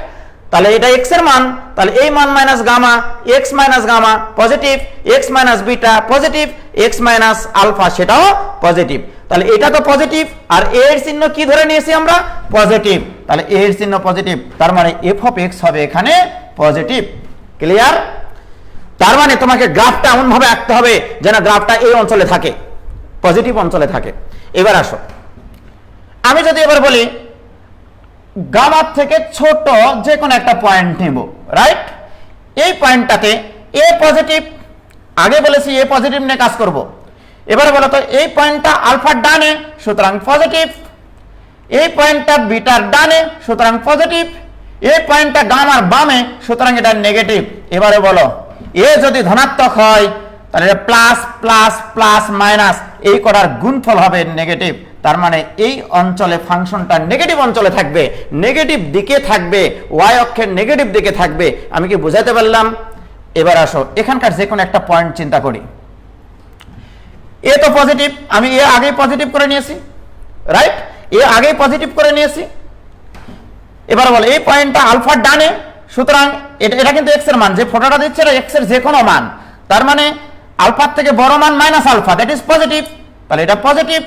তাহলে এটা এক্স এর মান, তাহলে এই মান minus gamma, x minus gamma positive, x minus beta positive, x minus alpha সেটাও পজিটিভ। তাহলে এটা তো পজিটিভ, আর এ এর চিহ্ন কি ধরে নিয়েছি আমরা? পজিটিভ। তাহলে এ এর চিহ্ন পজিটিভ, তার মানে এফ অফ এক্স হবে এখানে পজিটিভ। ক্লিয়ার? তার মানে তোমাকে গ্রাফটা এমন ভাবে আঁকতে হবে যেন গ্রাফটা এই অঞ্চলে থাকে, পজিটিভ অঞ্চলে থাকে। এবার আসো, আমি যদি এবার বলি গামার থেকে ছোট যে কোনো একটা পয়েন্ট নেব, রাইট? এই পয়েন্টটাতে এ পজিটিভ, আগে বলেছি এ পজিটিভ নিয়ে কাজ করব। এবারে বলো তো এই পয়েন্টটা আলফার ডানে, সুতরাং পজিটিভ, এই পয়েন্টটা বিটার ডানে, সুতরাং পজিটিভ, এই পয়েন্টটা গামার বামে, সুতরাং এটা নেগেটিভ। এবারে বলো এ যদি ধনাত্মক হয় তাহলে প্লাস প্লাস প্লাস মাইনাস এই করার গুণফল হবে নেগেটিভ। তার মানে এই অঞ্চলে ফাংশনটা নেগেটিভ অঞ্চলে থাকবে, নেগেটিভ দিকে থাকবে, ওয়াই অক্ষের নেগেটিভ দিকে থাকবে। আমি কি বুঝাতে পারলাম? এবার আসো এখানকার যে কোনো একটা পয়েন্ট চিন্তা করি। এ তো পজিটিভ, আমি এ আগেই পজিটিভ করে নিয়েছি, রাইট? এ আগেই পজিটিভ করে নিয়েছি। এবার বলো এই পয়েন্টটা আলফার ডানে, সুতরাং এটা কিন্তু এক্স এর মান, যে ফটোটা দিচ্ছে এটা এক্স এর যে কোনো মান, তার মানে আলফার থেকে বড় মান minus alpha, that is positive. তাহলে এটা পজিটিভ,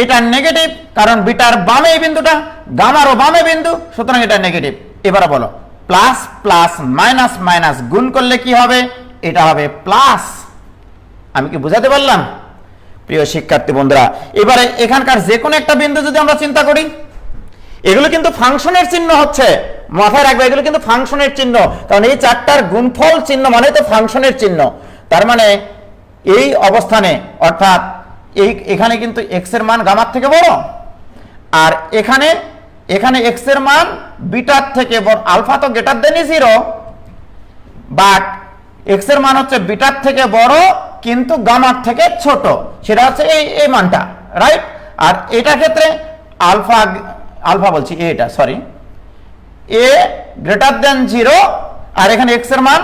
এটা নেগেটিভ, কারণ বিটার বামে এই বিন্দুটা, গামারও বামে বিন্দু, সুতরাং এটা নেগেটিভ। এবারে বলো প্লাস প্লাস মাইনাস মাইনাস গুণ করলে কি হবে? এটা হবে প্লাস। আমি কি বুঝাতে পারলাম প্রিয় শিক্ষার্থী বন্ধুরা? এবারে এখানকার যে কোনো একটা বিন্দু যদি আমরা চিন্তা করি, এগুলো কিন্তু ফাংশনের চিহ্ন হচ্ছে, মাথায় রাখবে এগুলো কিন্তু ফাংশনের চিহ্ন, কারণ এই চারটার গুণফল চিহ্ন মানে তো ফাংশনের চিহ্ন। তার মানে এই অবস্থানে অর্থাৎ এখানে কিন্তু এক্স এর মান গামার থেকে বড়, আর এখানে এক্স এর মান বিটার থেকে বড়। আলফা তো গ্রেটার দেন 0, বাট এক্স এর মান হচ্ছে বিটার থেকে বড় কিন্তু গামার থেকে ছোট, সেটা হচ্ছে এই মানটা, রাইট? আর এটা ক্ষেত্রে আলফা বলছি এটা, সরি, এ গ্রেটার দেন 0, আর এখানে এক্স এর মান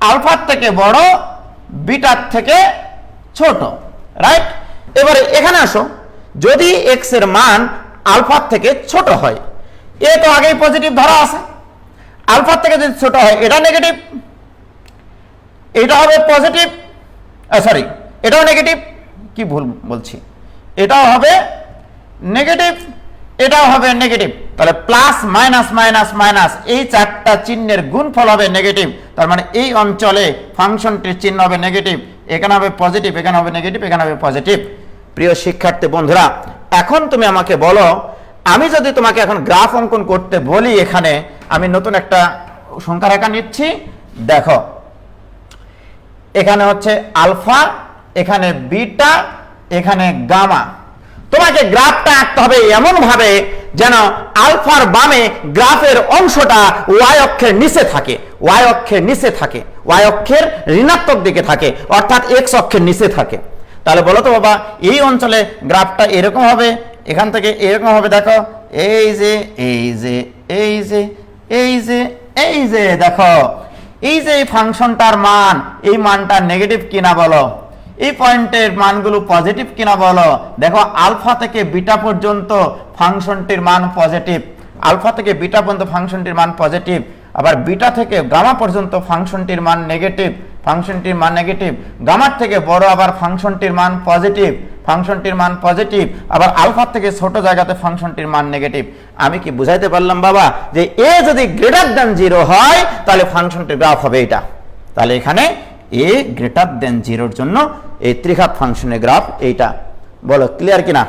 আলফার থেকে বড়, বিটার থেকে ছোট, রাইট? এবারে এখানে আসো, যদি এক্স এর মান আলফার থেকে ছোট হয়, এ তো আগেই পজিটিভ ধরা আছে, আলফার থেকে যদি ছোট হয় এটা নেগেটিভ, এটা হবে পজিটিভ, সরি এটাও নেগেটিভ, কি ভুল বলছি, এটাও হবে নেগেটিভ, এটাও হবে নেগেটিভ। তাহলে প্লাস মাইনাস মাইনাস মাইনাস এই চারটা চিহ্নের গুণফল হবে নেগেটিভ। তার মানে এই অঞ্চলে ফাংশনটির চিহ্ন হবে নেগেটিভ, এখানে হবে পজিটিভ, এখানে হবে নেগেটিভ, এখানে হবে পজিটিভ। প্রিয় শিক্ষার্থী বন্ধুরা, এখন তুমি আমাকে বলো, আমি যদি তোমাকে এখন গ্রাফ অঙ্কন করতে বলি, এখানে আমি নতুন একটা সংখ্যা রেখা নিচ্ছি। দেখো, এখানে হচ্ছে আলফা, এখানে বিটা, এখানে গামা। তোমাকে গ্রাফটা আঁকতে হবে এমন ভাবে যেন আলফার বামে গ্রাফের অংশটা ওয়াই অক্ষের নিচে থাকে, ওয়াই অক্ষের নিচে থাকে, ওয়াই অক্ষের ঋণাত্মক দিকে থাকে, অর্থাৎ এক্স অক্ষের নিচে থাকে। তাহলে বলো তো বাবা, এই অঞ্চলে গ্রাফটা এরকম হবে, এখান থেকে এরকম হবে। দেখো, এই যে এই যে এই যে এই যে এই যে দেখো, এই যে এই ফাংশনটার মান, এই মানটা নেগেটিভ কিনা বলো, এই পয়েন্টের মানগুলো পজিটিভ কিনা বলো। দেখো, আলফা থেকে বিটা পর্যন্ত ফাংশনটির মান পজিটিভ, আলফা থেকে বিটা পর্যন্ত ফাংশনটির মান পজিটিভ, আবার বিটা থেকে গামা পর্যন্ত ফাংশনটির মান নেগেটিভ, ফাংশনটির মান নেগেটিভ, গামার থেকে বড় আবার ফাংশনটির মান পজিটিভ, ফাংশনটির মান পজিটিভ, আবার আলফা থেকে ছোট জায়গাতে ফাংশনটির মান নেগেটিভ। আমি কি বুঝাইতে পারলাম বাবা যে এ যদি গ্রেটার দ্যান 0 হয় তাহলে ফাংশনটির গ্রাফ হবে এটা। তাহলে এখানে এ গ্রেটার দ্যান 0-র জন্য এই ত্রিঘাত ফাংশনের গ্রাফ এইটা। বলো ক্লিয়ার কিনা?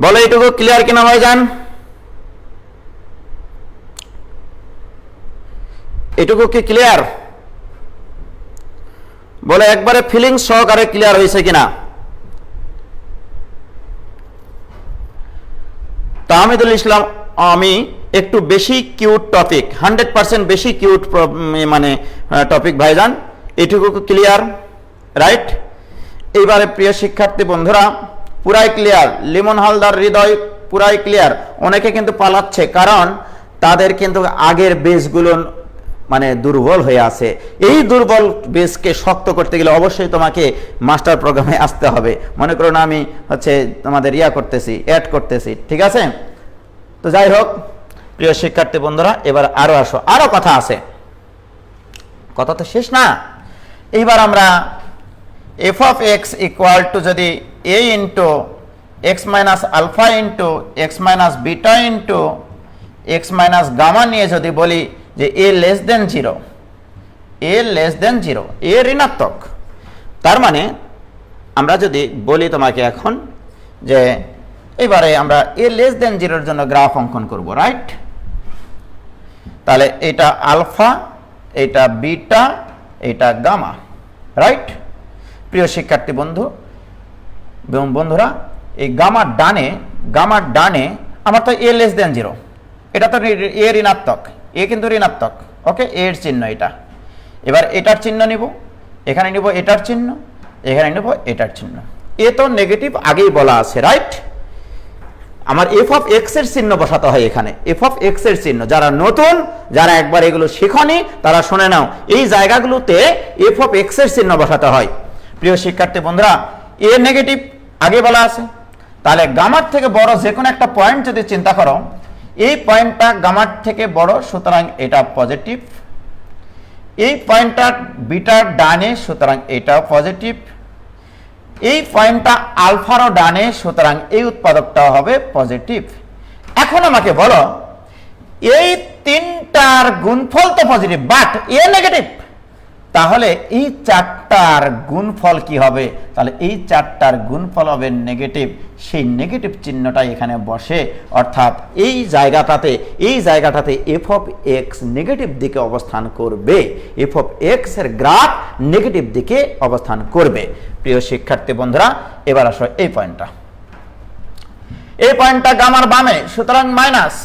বলো এইটুকু ক্লিয়ার কিনা ভাইজান? এটুকু কি ক্লিয়ার? বলে একবারে ফিলিংস সহকারে ক্লিয়ার হয়েছে কিনা? তাহমিদুল ইসলাম, আমি একটু বেশি কিউট টপিক, 100% বেশি কিউট মানে টপিক ভাইজান, এটুকু ক্লিয়ার, রাইট? এইবারে প্রিয় শিক্ষার্থী বন্ধুরা, পুরাই ক্লিয়ার। লিমন হালদার, হৃদয়, পুরাই ক্লিয়ার। অনেকে কিন্তু পালাচ্ছে, কারণ তাদের কিন্তু আগের বেসগুলো মানে দুর্বল হয়ে আছে। এই দুর্বল বেসকে শক্ত করতে গেলে অবশ্যই তোমাকে মাস্টার প্রোগ্রামে আসতে হবে। মনে করো না আমি হচ্ছে তোমাদের করতেছি, অ্যাড করতেছি, ঠিক আছে? তো যাই হোক প্রিয় শিক্ষার্থী বন্ধুরা, এবার আরো আসো, আরো কথা আছে, কথা তো শেষ না। এইবার আমরা F of x equal to যদি A into X minus alpha into X minus beta into X minus gamma নিয়ে যদি বলি যে এ লেস দেন 0, এ লেস দেন 0, এ ঋণাত্মক। তার মানে আমরা যদি বলি তোমাকে এখন যে এবারে আমরা এ লেস দেন 0-র জন্য গ্রাফ অঙ্কন করব, রাইট? তাহলে এটা আলফা, এটা বিটা, এটা গামা, রাইট? প্রিয় শিক্ষার্থী বন্ধুরা, এই গামার ডানে আমার তো এ লেস দেন 0, এটা তো এ ঋণাত্মক, এ কিন্তু ঋণাত্মক, ওকে? এর চিহ্ন এটা। এবার এটার চিহ্ন নিব, এখানে নিব এটার চিহ্ন, এখানে নিব এটার চিহ্ন। এ তো নেগেটিভ আগেই বলা আছে, রাইট? আমার এফ অফ এক্স এর চিহ্ন বসাতে হয় এখানে, এফ অফ এক্স এর চিহ্ন। যারা নতুন, যারা একবার এগুলো শিখনি, তারা শুনে নাও, এই জায়গাগুলোতে এফ অফ এক্স এর চিহ্ন বসাতে হয়। প্রিয় শিক্ষার্থী বন্ধুরা, এ নেগেটিভ আগে বলা আছে, তাহলে গামার থেকে বড় যে কোনো একটা পয়েন্ট যদি চিন্তা করো, এই পয়েন্টটা গামার থেকে বড়, সুতরাং এটা পজিটিভ। এই পয়েন্টটা বিটার ডানে, সুতরাং এটাও পজিটিভ। এই পয়েন্টটা আলফারও ডানে, সুতরাং এই উৎপাদকটাও হবে পজিটিভ। এখন আমাকে বলো, এই তিনটার গুণফল তো পজিটিভ, বাট এ নেগেটিভ, তাহলে এই চারটার গুণফল কি হবে? তাহলে এই চারটার গুণফল হবে নেগেটিভ। সেই নেগেটিভ চিহ্নটা এখানে বসে, অর্থাৎ এই জায়গাটাতে এফ অফ এক্স নেগেটিভ দিকে অবস্থান করবে, এফ অফ এক্স এর গ্রাফ নেগেটিভ দিকে অবস্থান করবে। প্রিয় শিক্ষার্থী বন্ধুরা, এবার আসো এই পয়েন্টটা, এই পয়েন্টটা গামার বামে, সুতরাং মাইনাস,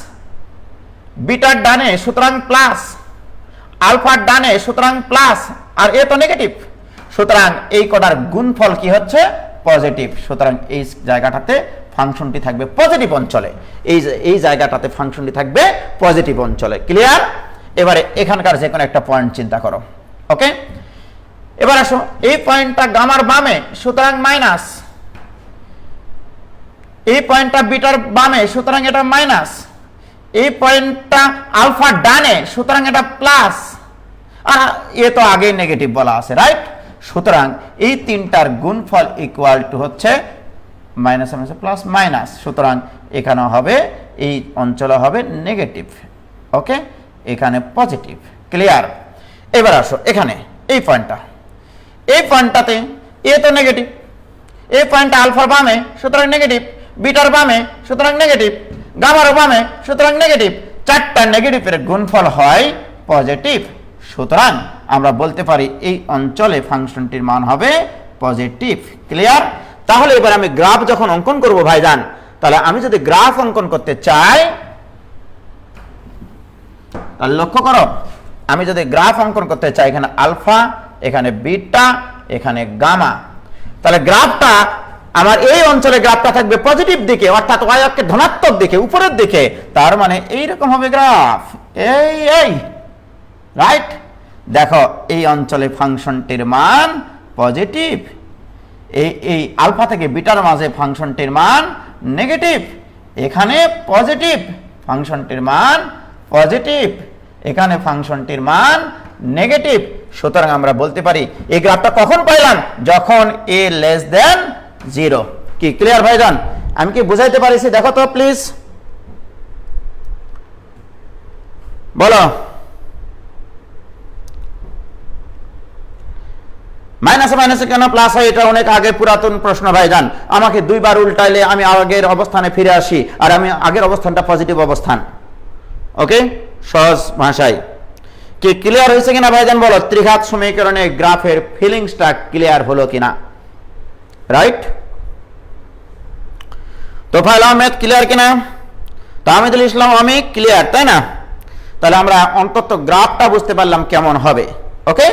বিটার ডানে, সুতরাং প্লাস, আলফার ডানে, সুতরাং প্লাস, আর এ তো নেগেটিভ, সুতরাং এই কটার গুণফল কি হচ্ছে? পজিটিভ। সুতরাং এই জায়গাটাতে ফাংশনটি থাকবে পজিটিভ অঞ্চলে, এই জায়গাটাতে ফাংশনটি থাকবে পজিটিভ অঞ্চলে। ক্লিয়ার? এবারে এখানকার যে কোনো একটা পয়েন্ট চিন্তা করো, ওকে? এবার আসো, এই পয়েন্টটা গামার বামে, সুতরাং মাইনাস, এই পয়েন্টটা বিটার বামে, সুতরাং এটা মাইনাস, এই পয়েন্টটা আলফা ডানে, সুতরাং এটা প্লাস, আর এ তো আগে নেগেটিভ বলা আছে, রাইট? সুতরাং এই তিনটার গুণফল ইকুয়াল টু হচ্ছে মাইনাসে মাইনাসে প্লাস মাইনাস, সুতরাং এখানে হবে এই অঞ্চলে হবে নেগেটিভ, ওকে, এখানে পজিটিভ। ক্লিয়ার? এবার আসো এখানে এই পয়েন্টটাতে এ তো নেগেটিভ, এই পয়েন্টটা আলফার বামে সুতরাং নেগেটিভ, বিটার বামে সুতরাং নেগেটিভ, গামার বামে সুতরাং নেগেটিভ, চারটা নেগেটিভের গুণফল হয় পজিটিভ। সুতরাং আমরা বলতে পারি এই অঞ্চলে ফাংশনটির মান হবে পজিটিভ। ক্লিয়ার? তাহলে এবার আমি গ্রাফ যখন অঙ্কন করব ভাইজান, তাহলে আমি যদি গ্রাফ অঙ্কন করতে চাই, তাহলে লক্ষ্য করো, আমি যদি গ্রাফ অঙ্কন করতে চাই, এখানে আলফা, এখানে বিটা, এখানে গামা, তাহলে গ্রাফটা আমার এই অঞ্চলে গ্রাফটা থাকবে পজিটিভ দিকে, অর্থাৎ ওয়াই অক্ষের ধনাত্মক দিকে, উপরের দিকে। তার মানে এইরকম হবে গ্রাফ, এই রাইট। দেখো এই অঞ্চলে ফাংশনটির মান পজিটিভ, এই আলফা থেকে বিটার মাঝে ফাংশনটির মান নেগেটিভ, এখানে পজিটিভ, ফাংশনটির মান পজিটিভ, এখানে ফাংশনটির মান নেগেটিভ। সুতরাং আমরা বলতে পারি এই গ্রাফটা কখন পাইলাম? যখন a লেস দেন 0। কি ক্লিয়ার ভাইজান? আমি কি বুঝাইতে পারিছি? দেখো তো প্লিজ, বলো। মাইনাসে মাইনাসে কেন প্লাস হয়? এটা অনেক আগে পুরাতন প্রশ্ন ভাইজান। আমাকে দুইবার উল্টাইলে আমি আগের অবস্থানে ফিরে আসি, আর আমি আগের অবস্থানটা পজিটিভ অবস্থান। ওকে, সহজ ভাষায় কি ক্লিয়ার হয়েছে কিনা ভাইজান বলো? ত্রিঘাত সমীকরণে গ্রাফের ফিলিংসটা ক্লিয়ার হলো কিনা? রাইট? তোফায়েল আহমেদ ক্লিয়ার কিনা? তাহমিদুল ইসলাম আমি ক্লিয়ার, তাই না? তাহলে আমরা অন্তত গ্রাফটা বুঝতে পারলাম কেমন হবে। ওকে,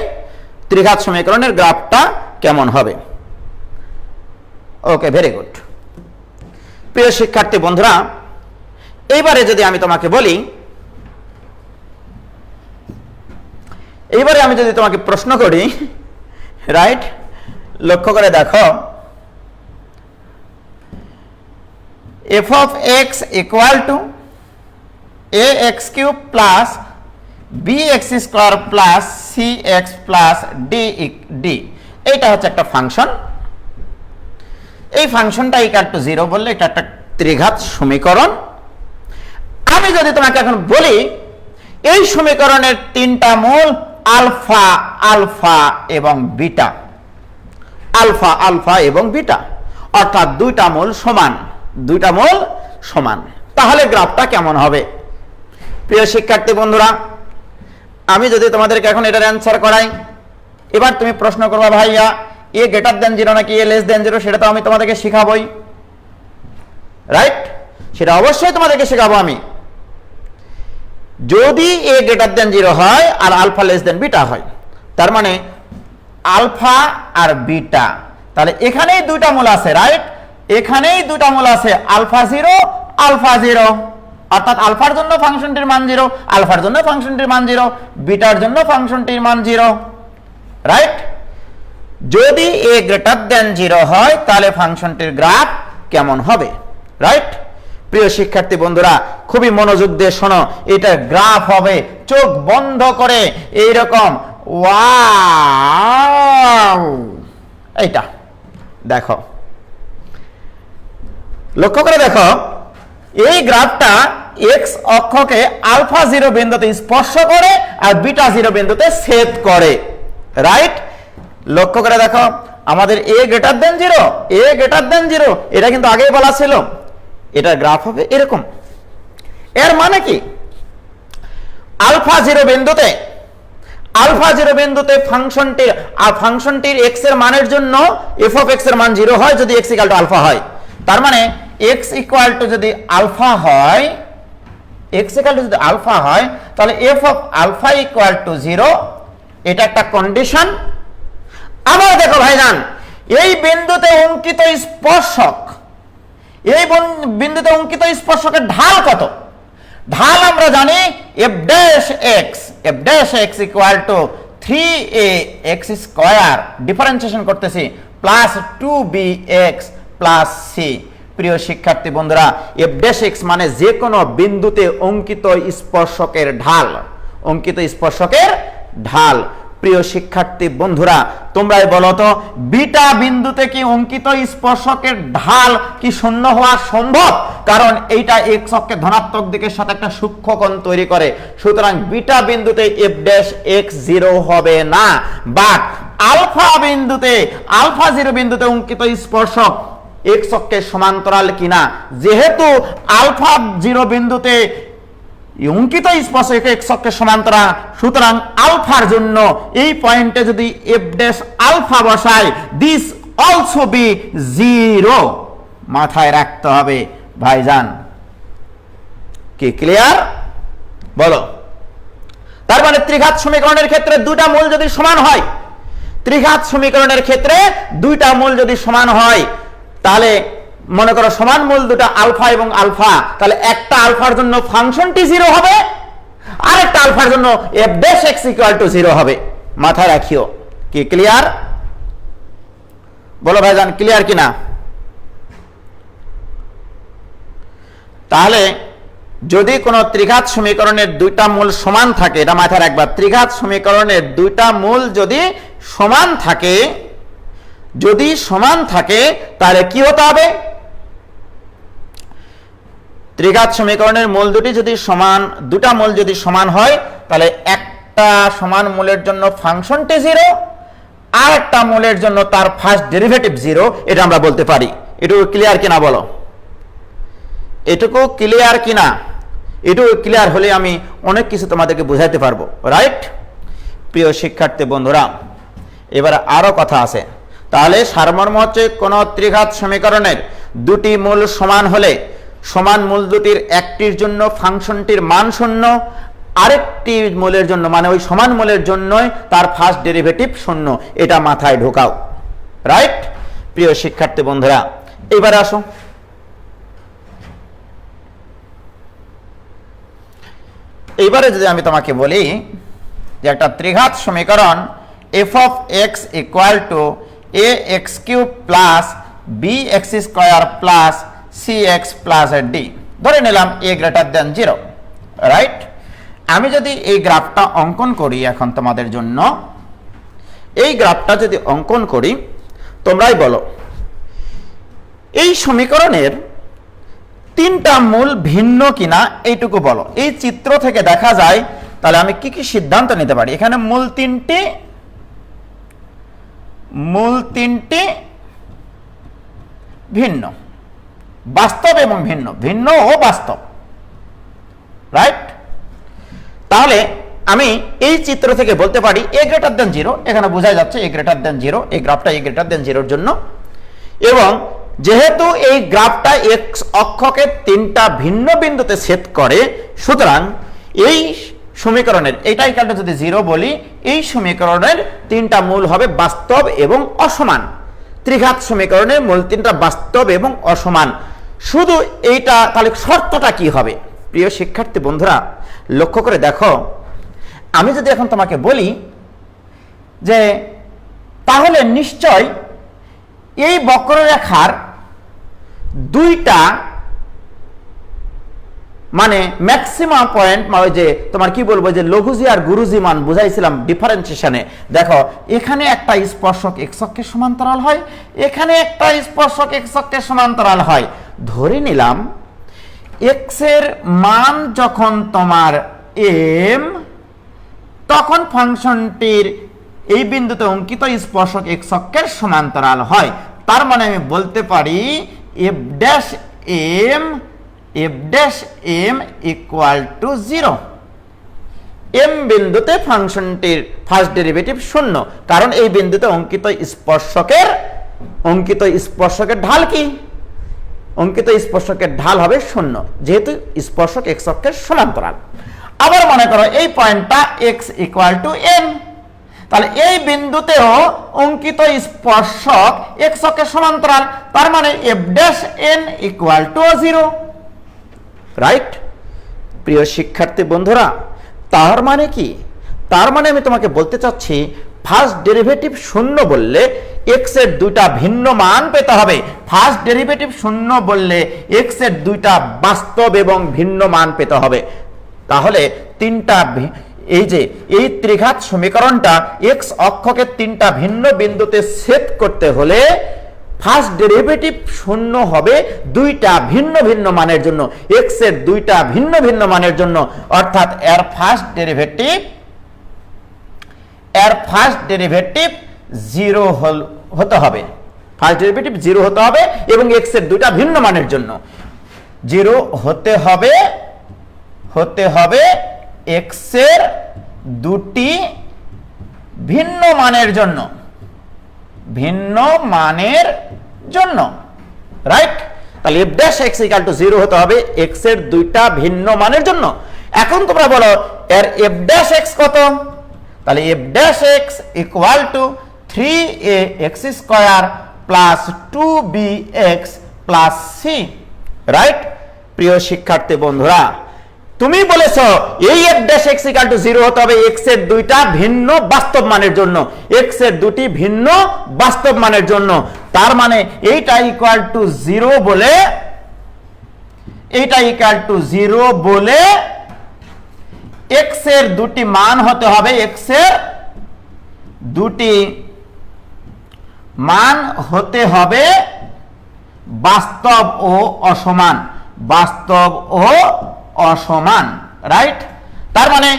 ত্রিঘাত সমীকরণের গ্রাফটা কেমন হবে। ওকে, ভেরি গুড। প্রিয় শিক্ষার্থী বন্ধুরা, এইবারে যদি আমি তোমাকে বলি, এইবারে আমি যদি তোমাকে প্রশ্ন করি, রাইট, লক্ষ্য করে দেখো, f of x equal to ax cube plus bx square plus cx plus d, এইটা হচ্ছে একটা ফাংশন। এই ফাংশনটা ইকুয়াল টু 0 বললে এটা একটা ত্রিঘাত সমীকরণ। আমি যদি তোমাকে এখন বলি এই সমীকরণের তিনটা মূল আলফা, আলফা এবং বিটা, আলফা, আলফা এবং বিটা, অর্থাৎ দুইটা মূল সমান, দুইটা মূল সমান, তাহলে গ্রাফটা কেমন হবে? প্রিয় শিক্ষার্থী বন্ধুরা, আমি যদি তোমাদেরকে এখন এটার অ্যান্সার করাই, এবার তুমি প্রশ্ন করবা ভাইয়া এ গ্রেটার দেন 0 নাকি এ লেস দেন 0, সেটা তো আমি তোমাদেরকে শেখাবই, রাইট? সেটা অবশ্যই তোমাদেরকে শেখাবো আমি। যদি এ গ্রেটার দেন 0 হয় আর আলফা লেস দেন বিটা হয়, তার মানে আলফা আর বিটা, তাহলে এখানেই দুইটা মূল আছে, রাইট? এখানেই দুইটা মূল আছে, আলফা 0, আলফা 0, অর্থাৎ আলফার জন্য ফাংশনটির মান 0, আলফার জন্য ফাংশনটির মান 0, বিটার জন্য ফাংশনটির মান 0, রাইট? যদি এ গ্রেটার দেন 0 হয় তাহলে ফাংশনটির গ্রাফ কেমন হবে, রাইট? প্রিয় শিক্ষার্থী বন্ধুরা, খুবই মনোযোগ দিয়ে শোনো, এটা গ্রাফ হবে চোখ বন্ধ করে এইরকম, ওয়াও, এইটা দেখো, লক্ষ্য করে দেখো, এই গ্রাফটা এক্স অক্ষকে আলফা 0 বিন্দুতে স্পর্শ করে আর বিটা 0 বিন্দুতে ছেদ করে, রাইট? লক্ষ্য করে দেখো, আমাদের এ গ্রেটার দেন 0, এ গ্রেটার দেন 0, এটা কিন্তু আগেই বলা ছিল, এটা গ্রাফ হবে এরকম। এর মানে কি? আলফা 0 বিন্দুতে, আলফা 0 বিন্দুতে ফাংশনটির এক্স এর মানের জন্য এফ অফ এক্স এর মান 0 হয় যদি এক্স ইকুয়াল টু আলফা হয়। তার মানে এক্স ইকুয়াল টু যদি আলফা হয়, এক্স ইকুয়াল টু যদি আলফা হয়, তাহলে f of alpha equal to 0, এটা একটা কন্ডিশন। আবার দেখো ভাইজান, এই বিন্দুতে অঙ্কিত স্পর্শক, এই বিন্দুতে অঙ্কিত স্পর্শকের ঢাল কত? ঢাল আমরা জানি F dash x, F dash x equal two 3ax square, differentiation করতেছি, প্লাস 2bx প্লাস c। প্রিয় শিক্ষার্থী বন্ধুরা, এফ ড্যাশ এক্স মানে যে কোনো বিন্দুতে অঙ্কিত স্পর্শকের ঢাল, অঙ্কিত স্পর্শকের ঢাল। প্রিয় শিক্ষার্থী বন্ধুরা, তোমরাই বলো তো বিটা বিন্দুতে কি অঙ্কিত স্পর্শকের ঢাল কি শূন্য হওয়া সম্ভব? কারণ এইটা এক্স অক্ষের ধনাত্মক দিকের সাথে একটা সূক্ষ্ম কোণ তৈরি করে, সুতরাং বিটা বিন্দুতে এফ ড্যাশ এক্স 0 হবে না। বাট আলফা বিন্দুতে, আলফা 0 বিন্দুতে অঙ্কিত স্পর্শক এক্স অক্ষের সমান্তরাল কিনা, যেহেতু আলফা 0 বিন্দুতে অঙ্কিত স্পর্শক এক্স অক্ষের সমান্তরাল, সুতরাং আলফার জন্য এই পয়েন্টে যদি এফ ড্যাশ আলফা বসাই, দিস অলসো বি 0, মাথায় রাখতে হবে ভাইজান। কি ক্লিয়ার? বলো। তার মানে ত্রিঘাত সমীকরণের ক্ষেত্রে দুটা মূল যদি সমান হয়, ত্রিঘাত সমীকরণের ক্ষেত্রে দুইটা মূল যদি সমান হয়, তাহলে মনে করো সমান মূল দুটো আলফা এবং আলফা, তাহলে একটা আলফার জন্য ফাংশনটি 0 হবে, আর একটা আলফার জন্য F dash x equal to 0 হবে। মাথায় রাখিও। কি ক্লিয়ার? বলো ভাইজান, ক্লিয়ার কিনা? তাহলে যদি কোনো ত্রিঘাত সমীকরণের দুইটা মূল সমান থাকে, এটা মাথায় রাখবা, ত্রিঘাত সমীকরণের দুইটা মূল যদি সমান থাকে, যদি সমান থাকে তাহলে কি হতে হবে? ত্রিঘাত সমীকরণের মূল দুটি যদি সমান, দুটা মূল যদি সমান হয়, তাহলে একটা সমান মূলের জন্য ফাংশনটি 0, আর একটা মূলের জন্য তার ফার্স্ট ডেরিভেটিভ 0, এটা আমরা বলতে পারি। এটুকু ক্লিয়ার কিনা বলো? এটুকু ক্লিয়ার কিনা? এটুকু ক্লিয়ার হলে আমি অনেক কিছু তোমাদেরকে বোঝাইতে পারবো, রাইট? প্রিয় শিক্ষার্থী বন্ধুরা, এবার আরো কথা আছে। তাহলে সারমর্ম হচ্ছে কোন ত্রিঘাত সমীকরণের দুটি মূল সমান হলে সমান মূল দুটির একটির জন্য ফাংশনটির মান 0, আরেকটি মূলের জন্য মানে ওই সমান মূলের জন্যই তার ফার্স্ট ডেরিভেটিভ 0। এটা মাথায় ঢোকাও, রাইট? প্রিয় শিক্ষার্থী বন্ধুরা, এবারে আসো। এইবারে যদি আমি তোমাকে বলি যে একটা ত্রিঘাত সমীকরণ f of x equal to a x cube plus B x square plus C x plus d, ধরে নিলাম এ গ্রেটার দেন 0, রাইট? আমি যদি এই গ্রাফটা অঙ্কন করি এখন তোমাদের জন্য, এই গ্রাফটা যদি অঙ্কন করি, তোমরাই বলো এই সমীকরণের তিনটা মূল ভিন্ন কিনা এইটুকু বলো। এই চিত্র থেকে দেখা যায়, তাহলে আমি কি কি সিদ্ধান্ত নিতে পারি? এখানে মূল তিনটি ভিন্ন, বাস্তব এবং ভিন্ন, ভিন্ন ও বাস্তব, রাইট? তাহলে আমি এই চিত্র থেকে বলতে পারি এ গ্রেটার দেন 0, এখানে বোঝা যাচ্ছে এ গ্রেটার দেন 0, এই গ্রাফটা এ গ্রেটার দেন 0 জন্য, এবং যেহেতু এই গ্রাফটা এক্স অক্ষকে তিনটা ভিন্ন বিন্দুতে ছেদ করে, সুতরাং এই সমীকরণের এইটা ইকুয়াল যদি 0 বলি, এই সমীকরণের তিনটা মূল হবে বাস্তব এবং অসমান। ত্রিঘাত সমীকরণের মূল তিনটা বাস্তব এবং অসমান। শুধু এইটা, তাহলে শর্তটা কি হবে? প্রিয় শিক্ষার্থী বন্ধুরা, লক্ষ্য করে দেখো, আমি যদি এখন তোমাকে বলি যে তাহলে নিশ্চয় এই বক্ররেখার দুইটা মানে ম্যাক্সিমাম পয়েন্ট, মানে যে তোমার কি বলবো, যে লঘুজি আর গুরুজি মান বুঝাইছিলাম ডিফারেন্সিয়েশনে, দেখো এখানে একটা স্পর্শক এক্স অক্ষের সমান্তরাল হয়, এখানে একটা স্পর্শক এক্স অক্ষের সমান্তরাল হয়। ধরে নিলাম এক্স এর মান যখন তোমার m, তখন ফাংশনটির এই বিন্দুতে অঙ্কিত স্পর্শক এক্স অক্ষের সমান্তরাল হয়। তার মানে আমি বলতে পারি f dash m equal to 0। M বিন্দুতে ফাংশনটির ফার্স্ট ডেরিভেটিভ 0, কারণ এই বিন্দুতে অঙ্কিত স্পর্শকের ঢাল কি? অঙ্কিত স্পর্শকের ঢাল হবে 0, যেহেতু স্পর্শক এক্স অক্ষের সমান্তরাল। আবার মনে করো এই পয়েন্টটা এক্স ইকুয়াল টু এন, তাহলে এই বিন্দুতেও অঙ্কিত স্পর্শক এক্স অক্ষের সমান্তরাল, তার মানে F dash N equal to 0, right? প্রিয় শিক্ষার্থী বন্ধুরা, তার মানে কি? তার মানে আমি তোমাকে বলতে চাচ্ছি ফার্স্ট ডেরিভেটিভ 0 বললে এক্স এর দুইটা ভিন্ন মান পেতে হবে। ফার্স্ট ডেরিভেটিভ 0 বললে এক্স এর দুইটা বাস্তব এবং ভিন্ন মান পেতে হবে। তাহলে তিনটা এই যে এই ত্রিঘাত সমীকরণটা এক্স অক্ষকে তিনটা ভিন্ন বিন্দুতে ছেদ করতে হলে ফার্স্ট ডেরিভেটিভ শূন্য হবে দুইটা ভিন্ন ভিন্ন মানের জন্য, এক্স এর দুইটা ভিন্ন ভিন্ন মানের জন্য, অর্থাৎ এর ফার্স্ট ডেরিভেটিভ জিরো হতে হবে, ফার্স্ট ডেরিভেটিভ জিরো হতে হবে এবং এক্স এর দুইটা ভিন্ন মানের জন্য জিরো হতে হবে এক্স এর দুটি ভিন্ন মানের জন্য, রাইট? তাহলে f dash x equal to 0 হতে হবে x এর দুইটা ভিন্ন মানের জন্য। এখন তোমরা বলো এর f ড্যাশ x কত? তাহলে f dash x equal two 3ax square plus 2bx plus c, right? প্রিয় শিক্ষার্থী বন্ধুরা, তুমি বলেছো এই f dash x equal to 0 হতে হবে x এর দুইটা ভিন্ন বাস্তব মানের জন্য, x এর দুটি ভিন্ন বাস্তব মানের জন্য। তার মানে এইটা ইকুয়াল টু 0 বলে x এর দুটি মান হতে হবে, x এর দুটি মান হতে হবে বাস্তব ও অসমান, রাইট? তার মানে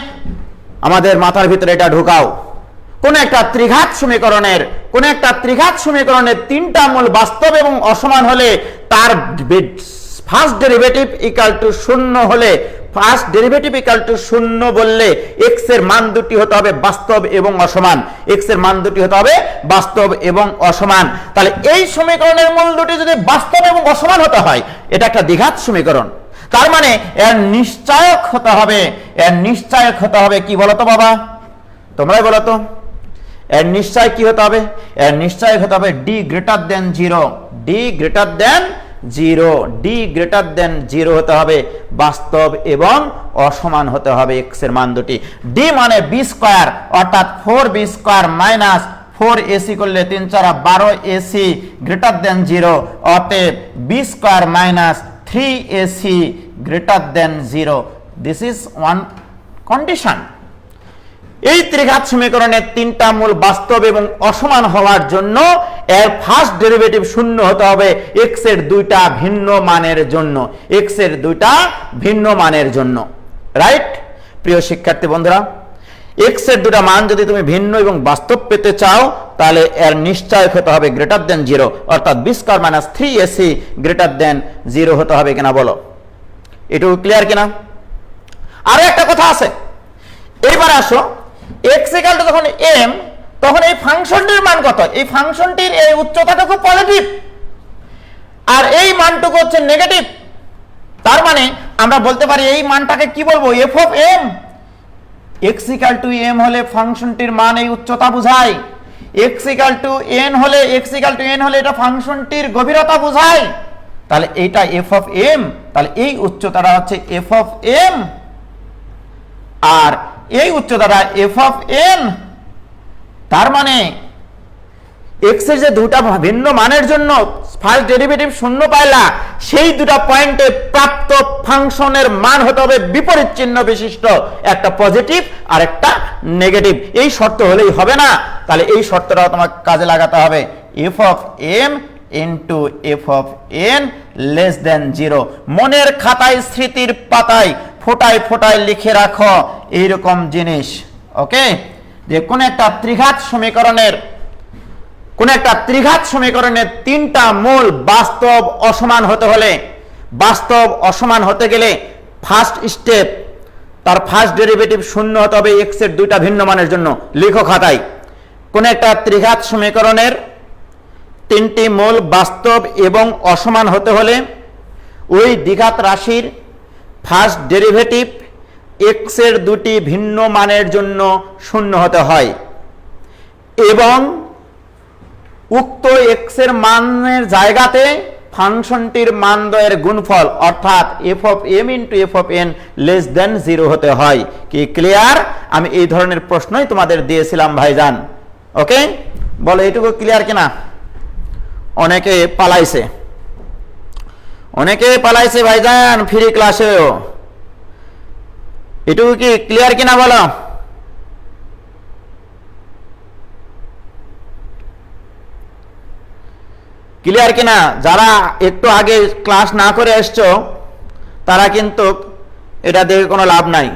আমাদের মাথার ভিতরে এটা ঢোকাও, কোন একটা ত্রিঘাত সমীকরণের তিনটা মূল বাস্তব এবং অসমান হলে তার ফার্স্ট ডেরিভেটিভ ইকুয়াল টু 0 হলে, ফার্স্ট ডেরিভেটিভ ইকুয়াল টু 0 বললে x এর মান দুটি হতে হবে বাস্তব এবং অসমান, x এর মান দুটি হতে হবে বাস্তব এবং অসমান। তাহলে এই সমীকরণের মূল দুটি যদি বাস্তব এবং অসমান হতে হয়, এটা একটা দ্বিঘাত সমীকরণ। তার মানে এর নিশ্চয়ক হতে হবে কি বলতো বাবা, তোমরাই বলো তো, এর নিশ্চয় কি হতে হবে? এর নিশ্চয়ক হতে হবে d গ্রেটার দেন 0 হতে হবে, বাস্তব এবং অসমান হতে হবে x এর মান দুটি। d মানে b স্কয়ার, অর্থাৎ 4b স্কয়ার মাইনাস 4ac করলে 3 4 12ac গ্রেটার দেন 0, অতএব b square minus 3ac greater than 0. This is one condition. এই ত্রিঘাত সমীকরণের তিনটা মূল বাস্তব এবং অসমান হওয়ার জন্য এর ফার্স্ট ডেরিভেটিভ শূন্য হতে হবে x এর দুইটা ভিন্ন মানের জন্য, রাইট? প্রিয় শিক্ষার্থী বন্ধুরা, x এর দুটা মান যদি তুমি ভিন্ন এবং বাস্তব পেতে চাও তাহলে এর নিশ্চয়ক হতে হবে গ্রেটার দেন 0, অর্থাৎ b square minus 3ac greater than 0 হতে হবে কিনা বলো? এটুকু ক্লিয়ার কিনা? আরো একটা কথা আছে, এইবার আসো, x ইকুয়াল টু যখন m, তখন এই ফাংশনটির মান কত? এই ফাংশনটির এই উচ্চতাটুকু পজিটিভ আর এই মানটুকু হচ্ছে নেগেটিভ। তার মানে আমরা বলতে পারি এই মানটাকে কি বলবো? f of m। x equal two m হলে ফাংশনটির মান এই উচ্চতা বোঝায়, x ইকুয়াল টু n হলে এটা ফাংশনটির গভীরতা বোঝায়। তাহলে এইটা f অফ m, তাহলে এই উচ্চতাটা হচ্ছে f অফ m আর এই উচ্চতাটা f অফ n। তার মানে x এর যে দুটো ভিন্ন মানের জন্য ফার্স্ট ডেরিভেটিভ শূন্য পাইলা, সেই দুটো পয়েন্টে প্রাপ্ত ফাংশনের মান হতে হবে বিপরীত চিহ্ন বিশিষ্ট, একটা পজিটিভ আর একটা নেগেটিভ। এই শর্ত হলেই হবে না, তাহলে এই শর্তটাও তোমাকে কাজে লাগাতে হবে, f of m into f of n less than 0। মনের খাতায় স্মৃতির পাতায় ফোটায় ফোটায় লিখে রাখো এইরকম জিনিস, ওকে? যে কোন একটা ত্রিঘাত সমীকরণের তিনটা মূল বাস্তব অসমান হতে গেলে ফার্স্ট স্টেপ, তার ফার্স্ট ডেরিভেটিভ শূন্য হতে হবে x এর দুইটা ভিন্ন মানের জন্য। লিখো খাতায়, কোন একটা ত্রিঘাত সমীকরণের তিনটি মূল বাস্তব এবং অসমান হতে হলে ওই দ্বিঘাত রাশির ফার্স্ট ডেরিভেটিভ x এর দুটি ভিন্ন মানের জন্য শূন্য হতে হয় এবং উক্ত x এর মানের জায়গাতে ফাংশনটির মানদ্বয়ের গুণফল অর্থাৎ f of m into f of n less than 0 হতে হয়। কি ক্লিয়ার? আমি এই ধরনের প্রশ্নই তোমাদের দিয়েছিলাম ভাইজান, ওকে? বলো এটুকু ক্লিয়ার কিনা? অনেকে পালাইছে ভাইজান ফ্রি ক্লাসেও, এটুকু কি ক্লিয়ার কিনা বলো? ক্লিয়ার কিনা? যারা একটু আগে ক্লাস না করে এসছো তারা কিন্তু এটা দেখে কোনো লাভ নাই।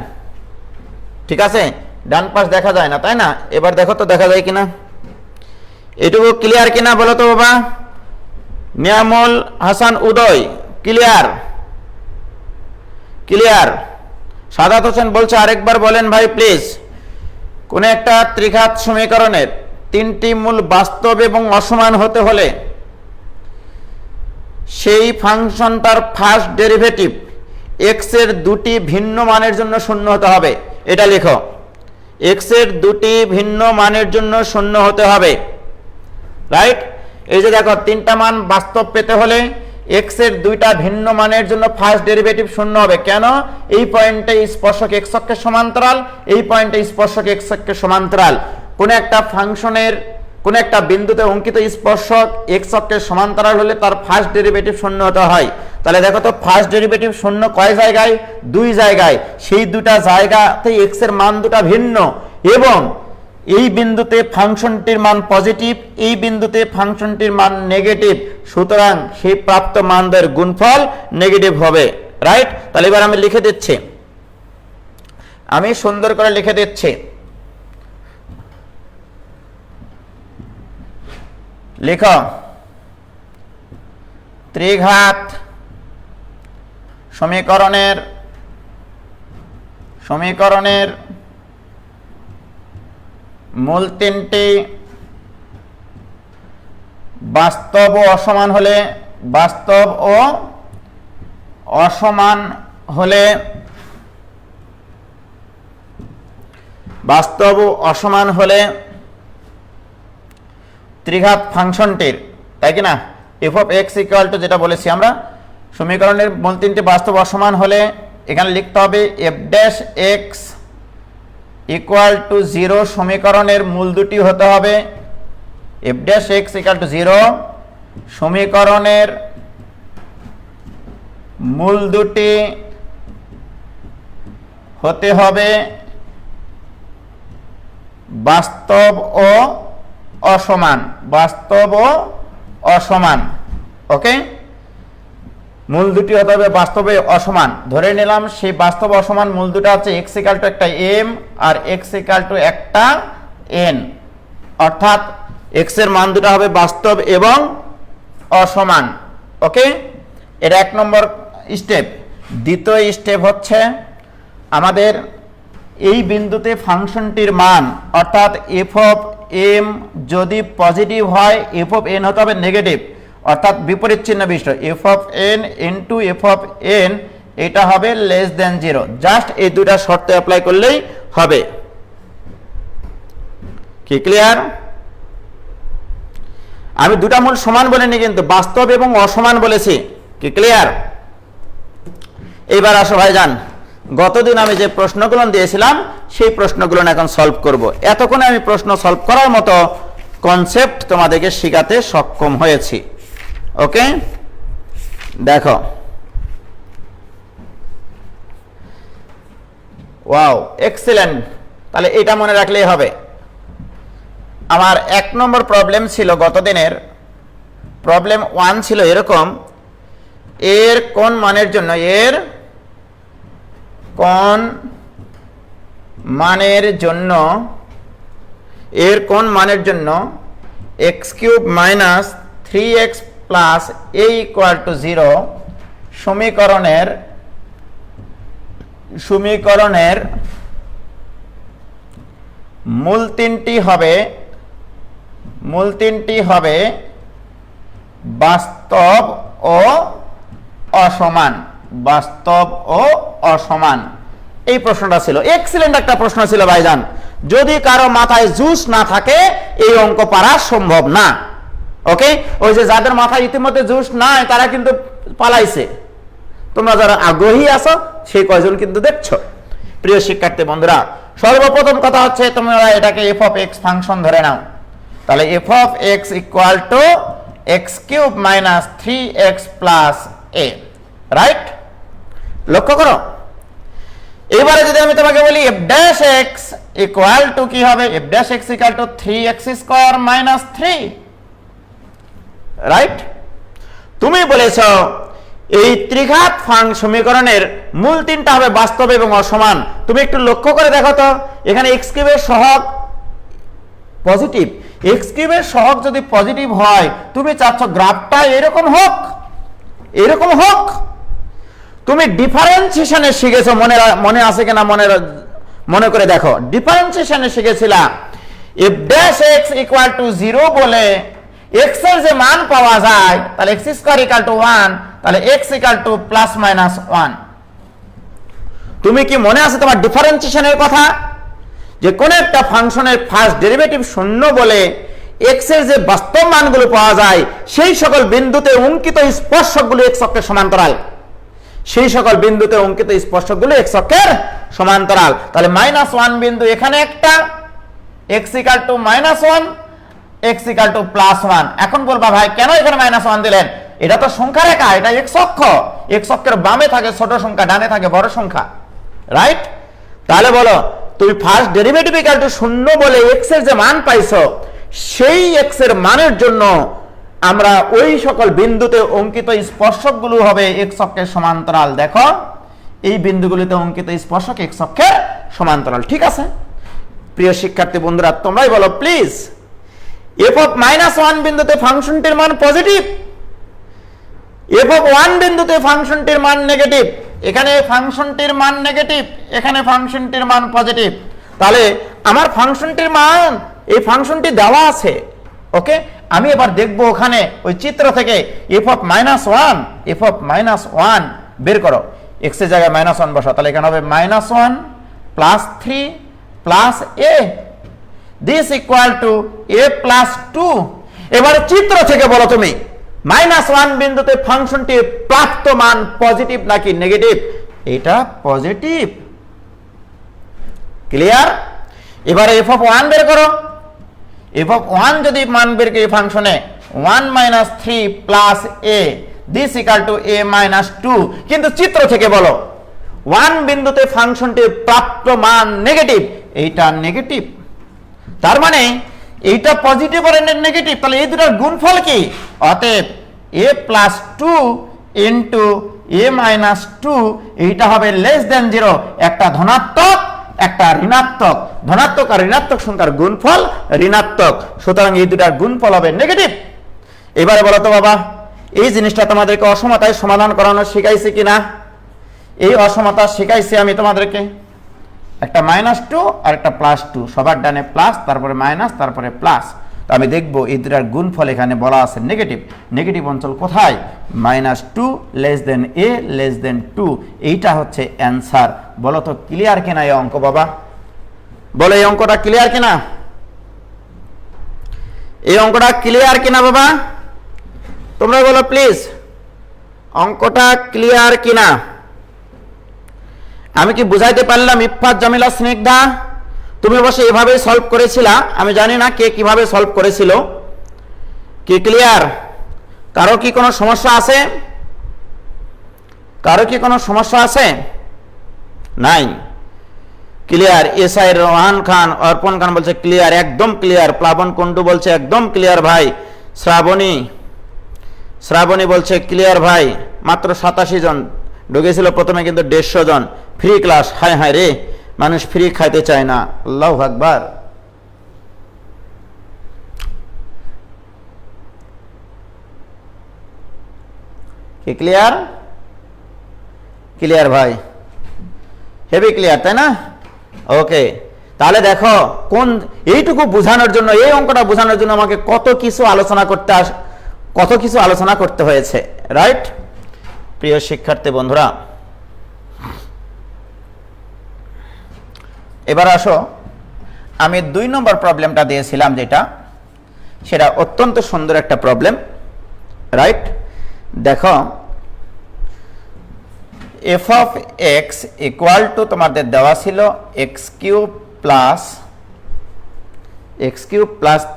ঠিক আছে, ডান পাশ দেখা যায় না তাই না? এবার দেখো তো দেখা যায় কিনা, এটুকু ক্লিয়ার কিনা বলো তো বাবা। নিয়ামুল হাসান উদয় ক্লিয়ার? ক্লিয়ার। সাদাত হোসেন বলছে আরেকবার বলেন ভাই প্লিজ। কোন একটা ত্রিঘাত সমীকরণের তিনটি মূল বাস্তব এবং অসমান হতে হলে সেই ফাংশনটার ফার্স্ট ডেরিভেটিভ এক্স এর দুটি ভিন্ন মানের জন্য শূন্য হতে হবে। এটা লেখো, এক্স এর দুটি ভিন্ন মানের জন্য শূন্য হতে হবে। রাইট? এই যে দেখো, তিনটা মান বাস্তব পেতে হলে এক্স এর দুইটা ভিন্ন মানের জন্য ফার্স্ট ডেরিভেটিভ শূন্য হবে। কেন? এই পয়েন্টে স্পর্শক এক্স অক্ষের সমান্তরাল, এই পয়েন্টে স্পর্শক এক্স অক্ষের সমান্তরাল। কোন একটা ফাংশনের কোন একটা বিন্দুতে অঙ্কিত স্পর্শক এক্স অক্ষের সমান্তরাল হলে তার ফার্স্ট ডেরিভেটিভ শূন্য হতে হয়। তাহলে দেখো তো, ফার্স্ট ডেরিভেটিভ শূন্য কয় জায়গায়? দুই জায়গায়। সেই দুটা জায়গাতে এক্স এর মান দুটা ভিন্ন, এবং এই বিন্দুতে ফাংশনটির মান পজিটিভ, এই বিন্দুতে ফাংশনটির মান নেগেটিভ। সুতরাং সেই প্রাপ্ত মানদের গুণফল নেগেটিভ হবে। রাইট? তাহলে এবার আমি লিখে দিচ্ছি, আমি সুন্দর করে লিখে দিচ্ছি। লিখো, ত্রিঘাত সমীকরণের মূল তিনটি বাস্তব ও অসমান হলে ত্রিঘাত ফাংশনটির, তাই কি না, F of x equal two, যেটা বলেছি আমরা, সমীকরণের মূল তিনটি বাস্তব অসমান হলে এখানে লিখতে হবে F dash x equal to 0। সমীকরণের মূল দুটি হতে হবে F dash x equal to 0। সমীকরণের মূল দুটি হতে হবে বাস্তব ও অসমান। ওকে, মূল দুটি হতে হবে বাস্তবে অসমান। ধরে নিলাম সেই বাস্তব অসমান মূল দুটো আছে এক্স ইকাল টু একটা এম আর এক্স ইকাল টু একটা এন, অর্থাৎ এক্স এর মান দুটো হবে বাস্তব এবং অসমান। ওকে, এটা এক নম্বর স্টেপ। দ্বিতীয় স্টেপ হচ্ছে আমাদের এই বিন্দুতে ফাংশনটির মান, অর্থাৎ এফ অফ এম যদি পজিটিভ হয় এফ অফ এন হতে হবে নেগেটিভ, অর্থাৎ বিপরীত চিহ্ন বিশিষ্ট F of N into F of N, এটা হবে লেস দেন 0। জাস্ট এই দুটা শর্ত অ্যাপ্লাই করলেই হবে। কি ক্লিয়ার? আমি দুটা মূল সমান বলিনি, কিন্তু বাস্তব এবং অসমান বলেছি। কি ক্লিয়ার? এইবার আসো ভাইজান, গতদিন আমি যে প্রশ্নগুলো দিয়েছিলাম সেই প্রশ্নগুলো এখন সলভ করব। এতক্ষণে আমি প্রশ্ন সলভ করার মতো কনসেপ্ট তোমাদেরকে শেখাতে সক্ষম হয়েছি। ওকে, দেখো, ওয়াও, এক্সিলেন্ট। তাহলে এটা মনে রাখলেই হবে। আমার 1 নম্বর প্রবলেম ছিল, গতদিনের প্রবলেম 1 ছিল এরকম, এর কোন মানের জন্য x cube minus 3x plus A equal to 0 সমীকরণের মূল তিনটি হবে বাস্তব ও অসমান। এই প্রশ্নটা ছিল এক্সিলেন্ট একটা প্রশ্ন ছিল ভাইজান। যদি কারো মাথায় জুস না থাকে এই অঙ্ক পারা সম্ভব না। ওকে, ওই যে যাদের মাথায় ইতিমধ্যে জুস নাই তারা কিন্তু পালাইছে, তোমরা যারা আগ্রহী আছো সেই কয়জন কিন্তু দেখছো। প্রিয় শিক্ষার্থী বন্ধুরা, সর্বপ্রথম কথা হচ্ছে তোমরা এটাকে এফ অফ এক্স ফাংশন ধরে নাও। তাহলে f of x equal two x cube minus 3x plus A. Right? লক্ষ্য করো, এবারে যদি আমি তোমাকে বলি F dash x equal two কি হবে? F dash x equal two 3x square minus 3। Right? তুমি বলেছ এই ত্রিঘাত সমীকরণের মূল তিনটা হবে বাস্তব এবং অসমান। তুমি একটু লক্ষ্য করে দেখো তো, এখানে এক্স কিউবের সহগ পজিটিভ, এক্স কিউবের সহগ যদি পজিটিভ হয় তুমি চাচ্ছ গ্রাফটা এরকম হোক, এরকম হোক। তুমি ডিফারেন্সিয়েশনে শিখেছো, মনে আছে কিনা মনে করে দেখো, ডিফারেন্সিয়েশনে শিখেছিলা if dash x equal to 0 বলে x এর যে মান পাওয়া যায় তাহলে x স্কয়ার ইকুয়াল টু 1, তাহলে x equal two plus minus 1। তুমি কি মনে আছে তোমার ডিফারেন্সিয়েশনের কথা, যে কোন একটা ফাংশনের ফার্স্ট ডেরিভেটিভ শূন্য বলে x এর যে বাস্তব মানগুলো পাওয়া যায় সেই সকল বিন্দুতে অঙ্কিত স্পর্শকগুলো x অক্ষের সমান্তরাল, সেই সকল বিন্দুতে অঙ্কিত স্পর্শকগুলো x অক্ষের সমান্তরাল। তাহলে -1 বিন্দু এখানে একটা, x equal two -1, x equal two +1। এখন বলবা ভাই কেন এখানে -1 দিলেন? এটা তো সংখ্যা রেখা, এটা x অক্ষ, x অক্ষের বামে থাকে ছোট সংখ্যা, ডানে থাকে বড় সংখ্যা, রাইট? তাহলে বলো তুমি ফার্স্ট ডেরিভেটিভ ইকুয়াল টু 0 বলে x এর যে মান পাইছো সেই x এর মানের জন্য আমরা ওই সকল বিন্দুতে অঙ্কিত স্পর্শকগুলো হবে x অক্ষের সমান্তরাল। দেখো এই বিন্দুগুলিতে অঙ্কিত স্পর্শক x অক্ষের সমান্তরাল, ঠিক আছে? প্রিয় শিক্ষার্থী বন্ধুরা তোমরাই বলো প্লিজ, f(-1) বিন্দুতে ফাংশনটির মান পজিটিভ, f(1) বিন্দুতে ফাংশনটির মান নেগেটিভ, এখানে ফাংশনটির মান নেগেটিভ, এখানে ফাংশনটির মান পজিটিভ। তাহলে আমার ফাংশনটির মান, এই ফাংশনটি দেওয়া আছে, ওকে? আমি এবার দেখব ওখানে ওই চিত্র থেকে f(-1) বের করো, x এর জায়গায় -1 বসাও, তাহলে এখানে হবে -1 plus 3 plus a, this equal to a plus 2। এবারে চিত্র থেকে বলো তুমি -1 বিন্দুতে ফাংশনটির প্রাপ্ত মান পজিটিভ নাকি নেগেটিভ? এটা পজিটিভ, ক্লিয়ার? এবারে f(1) বের করো, f(1) যদি মান বের করি ফাংশনে 1 - 3 plus a, this equal to a minus 2। কিন্তু চিত্র থেকে বলো 1 বিন্দুতে ফাংশনটির প্রাপ্ত মান নেগেটিভ, এইটা নেগেটিভ, তার মানে এইটা পজিটিভ আর নেগেটিভ, তাহলে এই দুটোর গুণফল কি? অতএব a plus 2 into a minus 2 এইটা হবে লেস দেন 0, একটা ধনাত্মক একটা ঋণাত্মক, ধনাত্মক আর ঋণাত্মক সংখ্যার গুণফল ঋণাত্মক, সুতরাং এই দুটার গুণফল হবে নেগেটিভ। এবারে বলো তো বাবা, এই জিনিসটা তোমাদেরকে অসমতায় সমাধান করানো শিখাইছি কিনা? এই অসমতা শিখাইছি আমি তোমাদেরকে, একটা -2 আর একটা +2, সবার ডানে প্লাস, তারপরে মাইনাস, তারপরে প্লাস। তো আমি দেখবো এই দুটার গুণফল এখানে বলা আছে নেগেটিভ, নেগেটিভ অঞ্চল কোথায়? -2 less than a less than 2, এইটা হচ্ছে অ্যান্সার। বলো তো ক্লিয়ার কিনা এই অঙ্ক বাবা? বলো এই অঙ্কটা ক্লিয়ার কিনা? এই অঙ্কটা ক্লিয়ার কিনা বাবা? তোমরা বলো প্লিজ, অঙ্কটা ক্লিয়ার কিনা? আমি কি বুঝাইতে পারলাম ইফফাত, জামিলা, স্নিগ্ধা? তুমি অবশ্য এভাবেই সলভ করেছিলা, আমি জানি না কে কিভাবে সলভ করেছিল। কি ক্লিয়ার? কারো কি কোনো সমস্যা আছে? কারো কি কোনো সমস্যা আছে? নাই, ক্লিয়ার। এসআই রোহান খান, অর্পণ খান বলছে ক্লিয়ার, একদম ক্লিয়ার। প্লাবন কুন্ডু বলছে একদম ক্লিয়ার ভাই। শ্রাবণী বলছে ক্লিয়ার ভাই। মাত্র 87 জন ঢুকেছিল প্রথমে, কিন্তু 150 জন। ফ্রি ক্লাস, হায় হায় রে, মানুষ ফ্রি খাইতে চায় না। আল্লাহু আকবার। কি ক্লিয়ার? ক্লিয়ার ভাই, হেভি ক্লিয়ার, তাই না? ওকে, তাহলে দেখো কোন এইটুকু বোঝানোর জন্য, এই অঙ্কটা বোঝানোর জন্য আমাকে কত কিছু আলোচনা করতে হয়েছে, রাইট? প্রিয় শিক্ষার্থী বন্ধুরা, এবার আসো, আমি 2 নম্বর প্রবলেমটা দিয়েছিলাম যেটা, সেটা অত্যন্ত সুন্দর একটা প্রবলেম, রাইট? দেখো, f of x equal two তোমাদের দেওয়া ছিল x cube plus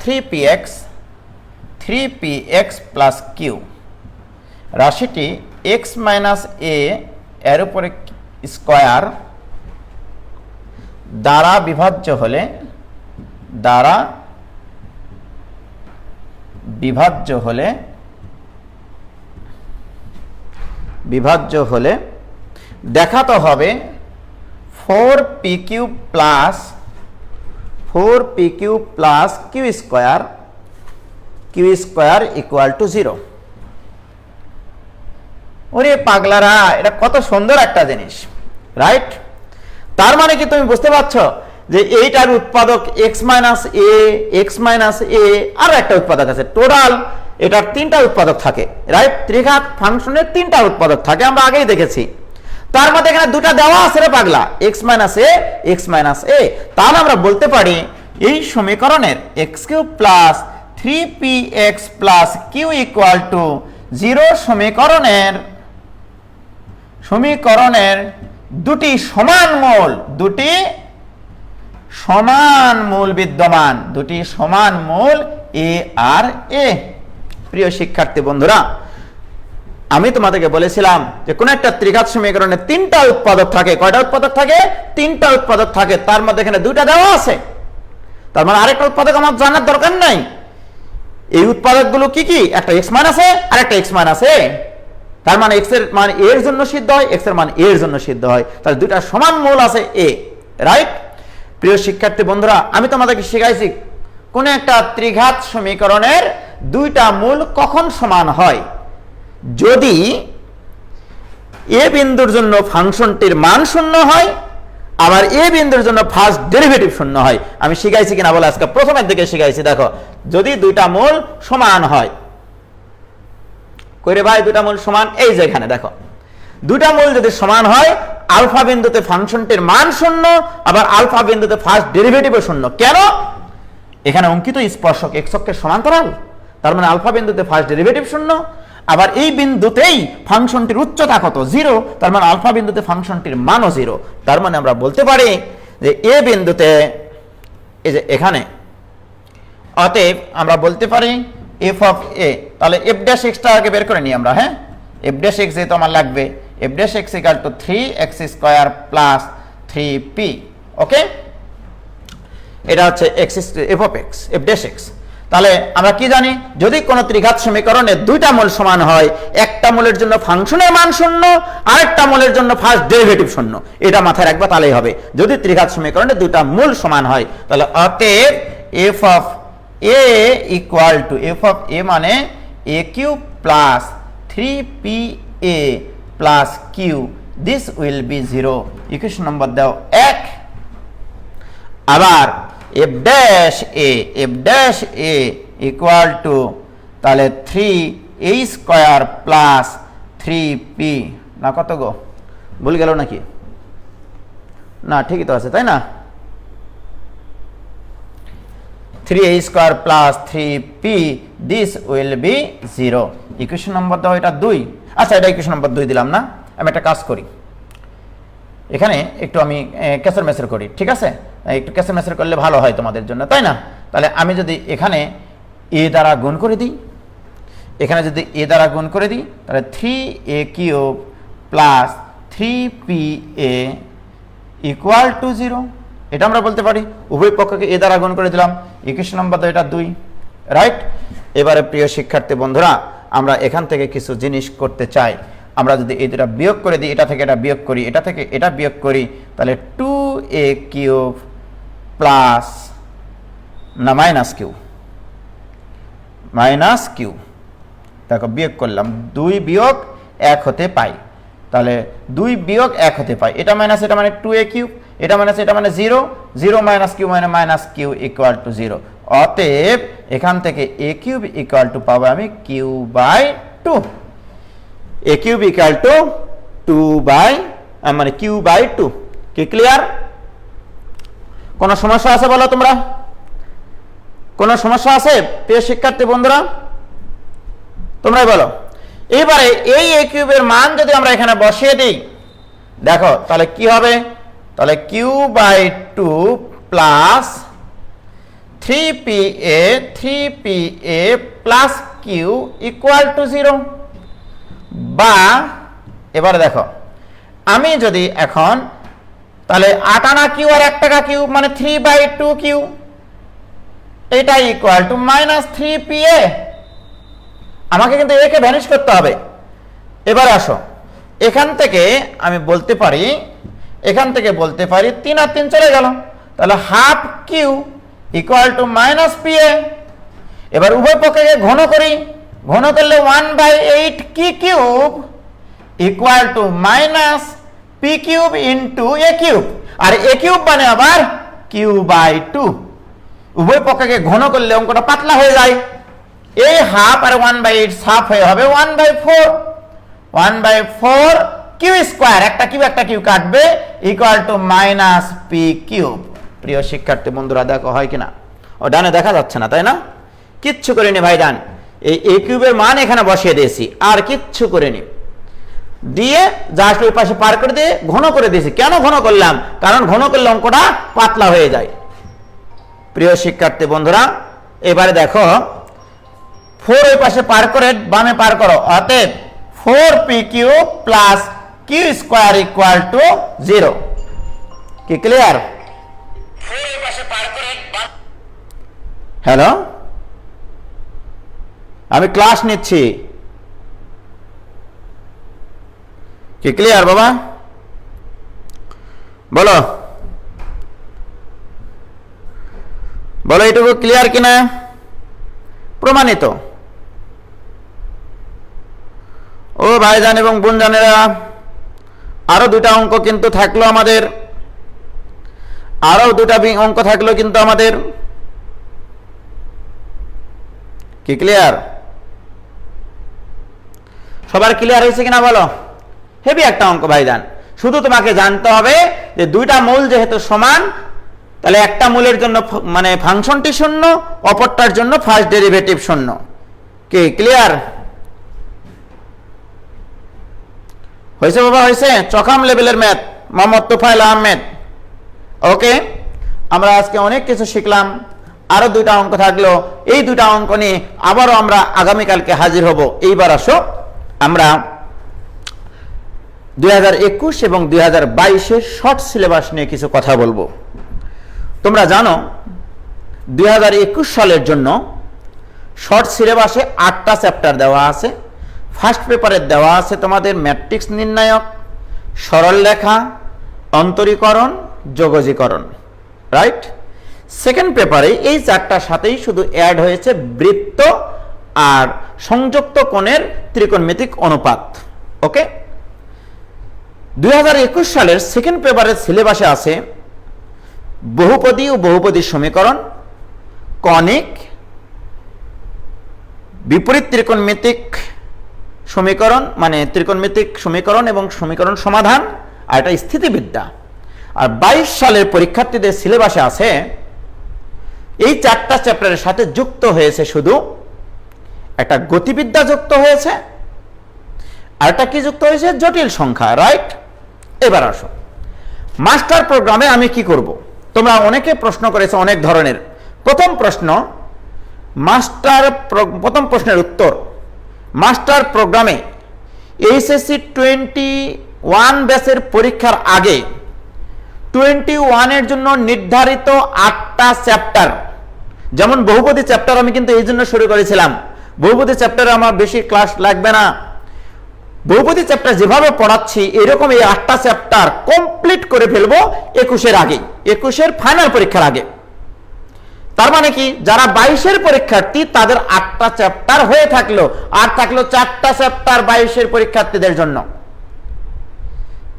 3px plus q। রাশিটি x মাইনাস a এর উপরে স্কয়ার দ্বারা বিভাজ্য হলে বিভাজ্য হলে দেখাতে হবে 4p³ plus 4p³ plus q square equal to 0। ওরে পাগলারা, এটা কত সুন্দর একটা জিনিস, রাইট? তার মানে কি তুমি বুঝতে পারছো যে এইটার উৎপাদক এক্স মাইনাস এ আর একটা উৎপাদক আছে, টোটাল এটার 3টা উৎপাদক থাকে, রাইট? ত্রিঘাত ফাংশনের 3টা উৎপাদক থাকে, আমরা আগেই দেখেছি। তার মধ্যে এখানে 2টা দেওয়া আছে রে পাগলা, এক্স মাইনাস এ। তাহলে আমরা বলতে পারি এই সমীকরণের x³ plus 3px plus q equal to 0 সমীকরণের দুটি সমান মূল বিদ্যমান, দুটি সমান মূল এ আর এ। প্রিয় শিক্ষার্থী বন্ধুরা, আমি তোমাদেরকে বলেছিলাম যে কোন একটা ত্রিঘাত সমীকরণে 3টা উৎপাদক থাকে। কয়টা উৎপাদক থাকে? 3টা উৎপাদক থাকে। তার মধ্যে এখানে 2টা দেওয়া আছে, তার মানে আরেকটা উৎপাদক আমার জানার দরকার নাই। এই উৎপাদকগুলো কি কি? একটা এক্স মাইনাস এ আর একটা এক্স মাইনাস এ। তার মানে এক্স এর মান এর জন্য সিদ্ধ হয়, এক্স এর মান এর জন্য সিদ্ধ হয়। তাহলে 2টা সমান মূল আছে এ, রাইট? প্রিয় শিক্ষার্থী বন্ধুরা, আমি তোমাদেরকে শেখাইছি কোন একটা ত্রিঘাত সমীকরণের 2টা মূল কখন সমান হয়। যদি এ বিন্দুর জন্য ফাংশনটির মান 0 হয়, আবার এ বিন্দুর জন্য ফার্স্ট ডেরিভেটিভ 0 হয়। আমি শিখাইছি কিনা বলে আজকে প্রথমের দিকে শিখাইছি। দেখো, যদি 2টা মূল সমান হয়, কইরে ভাই 2টা মূল সমান, এই যে এখানে দেখো 2টা মূল যদি সমান হয়, আলফা বিন্দুতে ফাংশনটির মান 0, আবার আলফা বিন্দুতে ফার্স্ট ডেরিভেটিভও 0। কেন? এখানে অঙ্কিত স্পর্শক এক্স অক্ষের সমান্তরাল, তার মানে আলফা বিন্দুতে ফার্স্ট ডেরিভেটিভ 0, আবার এই বিন্দুতেই ফাংশনটির উচ্চতা কত? 0, তার মানে আলফা বিন্দুতে ফাংশনটির মানও 0। তার মানে আমরা বলতে পারি যে এ বিন্দুতে, এই যে এখানে, অতএব আমরা বলতে পারি এফ অফ এ। তাহলে এফ ড্যাশ এক্সটা আগে বের করে নিই আমরা। হ্যাঁ, এফ ড্যাশ এক্স যেহেতু আমার লাগবে, F dash x equal two 3x² plus 3p। ওকে, এটা হচ্ছে x F of x, F dash x. তাহলে আমরা কি জানি? যদি কোনো ত্রিঘাত সমীকরণে 2টা মূল সমান হয়, একটা মূলের জন্য ফাংশনের মান 0, আরেকটা মূলের জন্য ফার্স্ট ডেরিভেটিভ 0। এটা মাথায় রাখবা, তাহলেই হবে। যদি ত্রিঘাত সমীকরণে 2টা মূল সমান হয়, তাহলে অতএব F of A equal to, F of A মানে a³ plus 3pa plus Q, this will be 0। Equation number দাও 1। আবার F dash A equal to, তাহলে 3a² প্লাস 3p, না কত গো, ভুল গেল নাকি? না, ঠিকই তো আছে, তাই না? 3a² plus 3p, this will be 0। Equation number দাও এটা 2। আচ্ছা, এটা ইকুয়েশন নম্বর 2 দিলাম না। আমি একটা কাজ করি, এখানে একটু আমি ক্যাসের মেসের করি, ঠিক আছে? একটু ক্যাসের মেসের করলে ভালো হয় তোমাদের জন্য, তাই না? তাহলে আমি যদি এখানে এ দ্বারা গুণ করে দিই, এখানে যদি এ দ্বারা গুণ করে দিই, তাহলে 3a³ plus 3pa equal to 0। এটা আমরা বলতে পারি। উভয় পক্ষকে এ দ্বারা গুণ করে দিলাম। ইকুয়েশন নম্বর এটা 2, রাইট? এবারে প্রিয় শিক্ষার্থী বন্ধুরা, আমরা এখান থেকে কিছু জিনিস করতে চাই। আমরা যদি এই দুটা বিয়োগ করে দিই, এটা থেকে এটা বিয়োগ করি, এটা থেকে এটা বিয়োগ করি, তাহলে 2a³ প্লাস, না মাইনাস কিউ, দেখো বিয়োগ করলাম, 2 বিয়োগ 1 হতে পাই। তাহলে 2 বিয়োগ 1 হতে পাই, এটা মাইনাস এটা মানে 2a³, এটা মাইনাস এটা মানে 0, 0 মাইনাস কিউ মানে মাইনাস কিউ ইকুয়াল টু 0। অতএব এখান থেকে a³ ইকুয়াল টু পাবো আমি q/2, a³ ইকুয়াল টু 2 মানে q/2। কি ক্লিয়ার? কোনো সমস্যা আছে বলো তোমরা? কোনো সমস্যা আছে প্রিয় শিক্ষার্থী বন্ধুরা? তোমরাই বলো। এবারে এই a³ এর মান যদি আমরা এখানে বসিয়ে দিই, দেখো তাহলে কি হবে? তাহলে q/2 plus 3pa plus q equal to 0। বা এবারে দেখো, আমি যদি এখন তাহলে 8 আনা কিউ আর 1 টাকা কিউ মানে 3/2 কিউ, এটা ইকুয়াল টু মাইনাস 3pa। আমাকে কিন্তু একে ভ্যানিশ করতে হবে। এবার আসো, এখান থেকে আমি বলতে পারি, 3 আর 3 চলে গেল, তাহলে half q equal to minus p a. এবার উভয় পক্ষকে ঘন করি, ঘন করলে 1/8 কি cube equal to minus p cube into a cube, আর এ কিউব মানে আবার কিউ বাই 2। উভয় পক্ষকে ঘন করলে অঙ্কটা পাতলা হয়ে যায়, এই হাফ আর 1/8 হাফ হয়ে হবে 1/4, 1/4 কিউ স্কোয়ার, একটা কিউ কাটবে, equal to minus p cube. প্রিয় শিক্ষার্থী বন্ধুরা দেখো হয় কিনা, ও ডানে দেখা যাচ্ছে না তাই না? কিচ্ছু করিনি ভাই ডান, এই এ কিউবের মান এখানে বসিয়ে দিয়েছি, আর কিচ্ছু করিনি, দিয়ে জাস্ট ওই পাশে পার করে দিয়ে ঘন করে দিয়েছি। কেন ঘন করলাম? কারণ ঘন করলে অঙ্কটা পাতলা হয়ে যায়। প্রিয় শিক্ষার্থী বন্ধুরা এবারে দেখো 4 ওই পাশে পার করে বামে পার করো, অতএব 4p cube plus q square equal to 0। কি ক্লিয়ার? হ্যালো, আমি ক্লাস নিচ্ছি, কি ক্লিয়ার বাবা? বলো বলো এটুকু ক্লিয়ার কিনা? প্রমাণিত। ও ভাইজান এবং বোনজানেরা, আরো দুটা অঙ্ক কিন্তু থাকলো আমাদের, কিন্তু আমাদের। কি ক্লিয়ার? সবার ক্লিয়ার হয়েছে কিনা বলো? হেভি একটা অঙ্ক ভাইজান, শুধু তোমাকে জানতে হবে যে দুইটা মূল যেহেতু সমান, তাহলে একটা মূলের জন্য মানে ফাংশনটি শূন্য, অপরটার জন্য ফার্স্ট ডেরিভেটিভ শূন্য। কি ক্লিয়ার হয়েছে বাবা? হয়েছে? চকাম লেভেলের ম্যাথ, মোহাম্মদ তোফায়েল আহমেদ। ওকে, আমরা আজকে অনেক কিছু শিখলাম, আরো দুইটা অঙ্ক থাকলো, এই দুইটা অঙ্ক নিয়ে আবারও আমরা আগামীকালকে হাজির হব। এইবার আসো আমরা 2021 এবং 2022-এর শর্ট সিলেবাস নিয়ে কিছু কথা বলবো। তোমরা জানো 2021 সালের জন্য শর্ট সিলেবাসে 8টা চ্যাপ্টার দেওয়া আছে। ফার্স্ট পেপারে দেওয়া আছে তোমাদের ম্যাট্রিক্স নির্ণায়ক, সরল লেখা, অন্তরীকরণ, যোগজীকরণ, রাইট? সেকেন্ড পেপারে এই 4টার সাথেই শুধু অ্যাড হয়েছে বৃত্ত আর সংযুক্ত কোণের ত্রিকোণমিতিক অনুপাত। ওকে, 2021 সালের সেকেন্ড পেপারের সিলেবাসে আছে বহুপদী ও বহুপদী সমীকরণ, কনিক, বিপরীত ত্রিকোণমিতিক সমীকরণ মানে ত্রিকোণমিতিক সমীকরণ এবং সমীকরণ সমাধান, আর এটা স্থিতিবিদ্যা। আর 22 সালের পরীক্ষার্থীদের সিলেবাসে আছে এই 4টা চ্যাপ্টারের সাথে যুক্ত হয়েছে শুধু একটা গতিবিদ্যা যুক্ত হয়েছে, আর একটা কি যুক্ত হয়েছে? জটিল সংখ্যা, রাইট? এবার আসো মাস্টার প্রোগ্রামে আমি কি করব। তোমরা অনেকে প্রশ্ন করেছো অনেক ধরনের। প্রথম প্রশ্নের উত্তর, মাস্টার প্রোগ্রামে এইচএসসি 21 ব্যাচের পরীক্ষার আগে 21-এর জন্য নির্ধারিত 8টা চ্যাপ্টার, যেমন বহুপদী চ্যাপ্টার আমি কিন্তু এই জন্য শুরু করেছিলাম, বহুপদী চ্যাপ্টারে আমার বেশি ক্লাস লাগবে না, বহুপদী চ্যাপ্টার যেভাবে পড়াচ্ছি এরকম এই 8টা চ্যাপ্টার কমপ্লিট করে ফেলবো 21-এর আগে, 21-এর ফাইনাল পরীক্ষার আগে। তার মানে কি, যারা 22-এর পরীক্ষার্থী তাদের 8টা চ্যাপ্টার হয়ে থাকলো, আর থাকলো 4টা চ্যাপ্টার 22-এর পরীক্ষার্থীদের জন্য।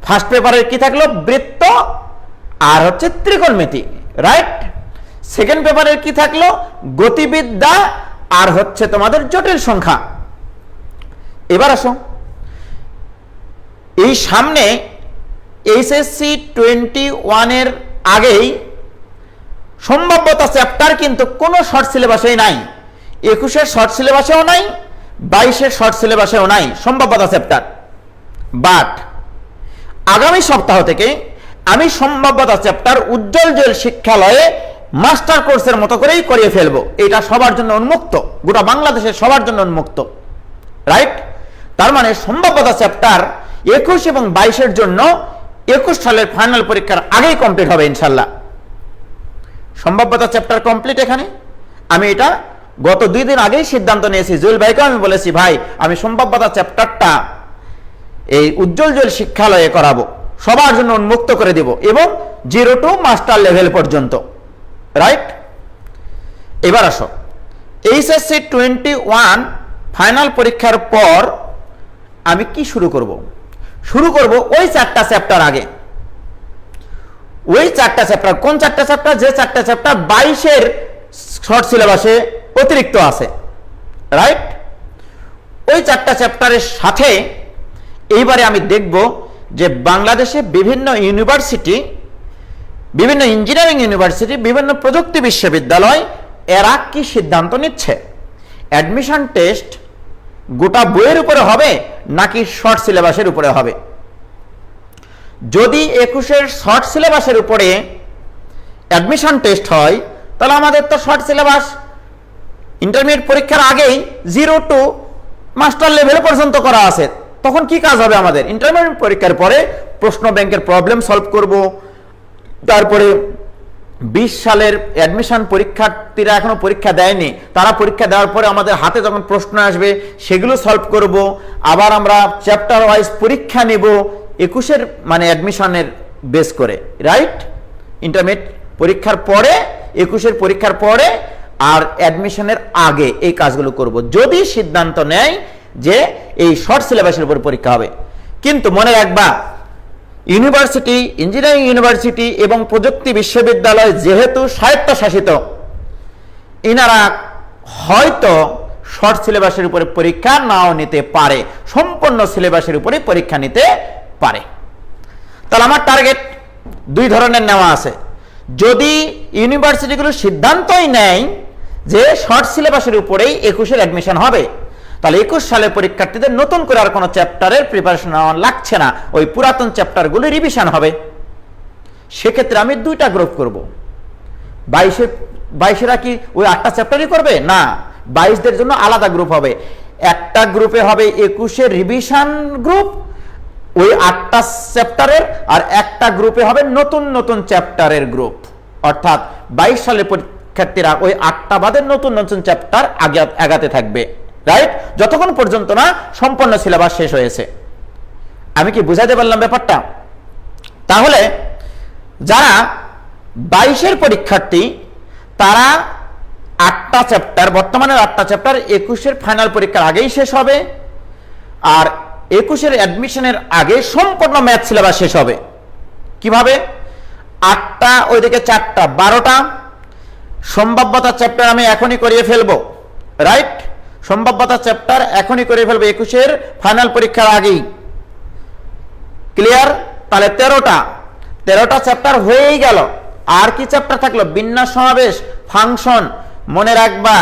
ফার্স্ট পেপারের কি থাকলো? বৃত্ত আর হচ্ছে ত্রিকোণমিতি, রাইট? সেকেন্ড পেপারের কি থাকলো? গতিবিদ্যা আর হচ্ছে তোমাদের জটিল সংখ্যা। এবার আসো, এই সামনে এইচএসসি 21-এর আগেই সম্ভাব্যতা চ্যাপ্টার কিন্তু কোনো শর্ট সিলেবাসেই নাই, 21-এর শর্ট সিলেবাসেও নাই, 22-এর শর্ট সিলেবাসেও নাই সম্ভাব্যতা চ্যাপ্টার। বাট আগামী সপ্তাহ থেকে আমি সম্ভাব্যতা চ্যাপ্টার উজ্জ্বল জেল শিক্ষালয়ে মাস্টার কোর্সের মতো করেই করিয়ে ফেলবো। এটা সবার জন্য উন্মুক্ত, গোটা বাংলাদেশের সবার জন্য উন্মুক্ত, রাইট? তার মানে সম্ভাব্যতা চ্যাপ্টার 21 এবং 22-এর জন্য 21 সালের ফাইনাল পরীক্ষার আগেই কমপ্লিট হবে ইনশাল্লাহ। সম্ভাব্যতা চ্যাপ্টার কমপ্লিট এখানে। আমি এটা গত 2 দিন আগেই সিদ্ধান্ত নিয়েছি, জুয়েল ভাইকে আমি বলেছি, ভাই আমি সম্ভাব্যতা চ্যাপ্টারটা এই উজ্জ্বল শিক্ষালয়ে করাবো, সবার জন্য উন্মুক্ত করে দিব, এবং 0 টু মাস্টার লেভেল পর্যন্ত। রাইট, এবার আসো এইচএসসি 21 ফাইনাল পরীক্ষার পর আমি কি শুরু করব ওই 4টা চ্যাপ্টার আগে। ওই 4টা চ্যাপ্টার, কোন 4টা চ্যাপ্টার? যে 4টা চ্যাপ্টার 22-এর শর্ট সিলেবাসে অতিরিক্ত আছে। রাইট, ওই 4টা চ্যাপ্টারের সাথে এইবারে আমি দেখব যে বাংলাদেশে বিভিন্ন ইউনিভার্সিটি, বিভিন্ন ইঞ্জিনিয়ারিং ইউনিভার্সিটি, বিভিন্ন প্রযুক্তি বিশ্ববিদ্যালয় এরা কি সিদ্ধান্ত নিচ্ছে। অ্যাডমিশন টেস্ট গোটা বইয়ের উপরে হবে নাকি শর্ট সিলেবাসের উপরে হবে? যদি 21-এর শর্ট সিলেবাসের উপরে অ্যাডমিশন টেস্ট হয়, তাহলে আমাদের তো শর্ট সিলেবাস ইন্টারমিডিয়েট পরীক্ষার আগেই 0 টু মাস্টার লেভেল পর্যন্ত করা আছে। তখন কি কাজ হবে আমাদের? ইন্টারমিডিয়েট পরীক্ষার পরে প্রশ্ন ব্যাংকের প্রবলেম সলভ করব, তারপরে 20 সালের অ্যাডমিশন পরীক্ষার্থীরা এখনো পরীক্ষা দেয়নি, তারা পরীক্ষা দেওয়ার পরে আমাদের হাতে যখন প্রশ্ন আসবে সেগুলো সলভ করব, আবার আমরা চ্যাপ্টার ওয়াইজ পরীক্ষা নেব 21-এর মানে অ্যাডমিশনের বেস করে। রাইট, ইন্টারমিডিয়েট পরীক্ষার পরে, 21-এর পরীক্ষার পরে আর অ্যাডমিশনের আগে এই কাজগুলো করব, যদি সিদ্ধান্ত নেয় যে এই শর্ট সিলেবাসের উপর পরীক্ষা হবে। কিন্তু মনে রাখবা, ইউনিভার্সিটি, ইঞ্জিনিয়ারিং ইউনিভার্সিটি এবং প্রযুক্তি বিশ্ববিদ্যালয় যেহেতু স্বায়ত্তশাসিত, ইনারা হয়তো শর্ট সিলেবাসের উপরে পরীক্ষা নাও নিতে পারে, সম্পূর্ণ সিলেবাসের উপরে পরীক্ষা নিতে পারে। তাহলে আমার টার্গেট 2 ধরনের নেওয়া আছে। যদি ইউনিভার্সিটিগুলো সিদ্ধান্তই নেয় যে শর্ট সিলেবাসের উপরেই 21-এর অ্যাডমিশন হবে, তাহলে 21 সালের পরীক্ষার্থীদের নতুন করে আর কোনো চ্যাপ্টারের প্রিপারেশন নেওয়া লাগছে না, ওই পুরাতন চ্যাপ্টারগুলো রিভিশন হবে। সেক্ষেত্রে আমি 2টা গ্রুপ করব। 22-এরা কি ওই 8টা চ্যাপ্টারই করবে? না, 22দের জন্য আলাদা গ্রুপ হবে। একটা গ্রুপে হবে 21-এর রিভিশন গ্রুপ ওই 8টা চ্যাপ্টারের, আর একটা গ্রুপে হবে নতুন নতুন চ্যাপ্টারের গ্রুপ। অর্থাৎ 22 সালের পরীক্ষার্থীরা ওই 8টা বাদের নতুন নতুন চ্যাপ্টার আগাতে থাকবে। রাইট, যতক্ষণ পর্যন্ত না সম্পূর্ণ সিলেবাস শেষ হয়েছে। আমি কি বুঝাতে পারলাম ব্যাপারটা? তাহলে যারা 22-এর পরীক্ষার্থী তারা 8টা চ্যাপ্টার, বর্তমানের 8টা চ্যাপ্টার 21-এর ফাইনাল পরীক্ষার আগেই শেষ হবে, আর 21-এর অ্যাডমিশনের আগে সম্পূর্ণ ম্যাথ সিলেবাস শেষ হবে। কিভাবে? 8টা ওইদিকে 4টা, 12টা সম্ভাব্যতা চ্যাপ্টার আমি এখনই করিয়ে ফেলবো। রাইট, সম্ভাব্যতা চ্যাপ্টার এখনই করে ফেলবো 21-এর ফাইনাল পরীক্ষার আগেই। ক্লিয়ার? তাহলে 13টা চ্যাপ্টার হয়েই গেল। আর কি চ্যাপ্টার থাকলো? বিন্যাস, সমাবেশ, ফাংশন। মনে রাখবা,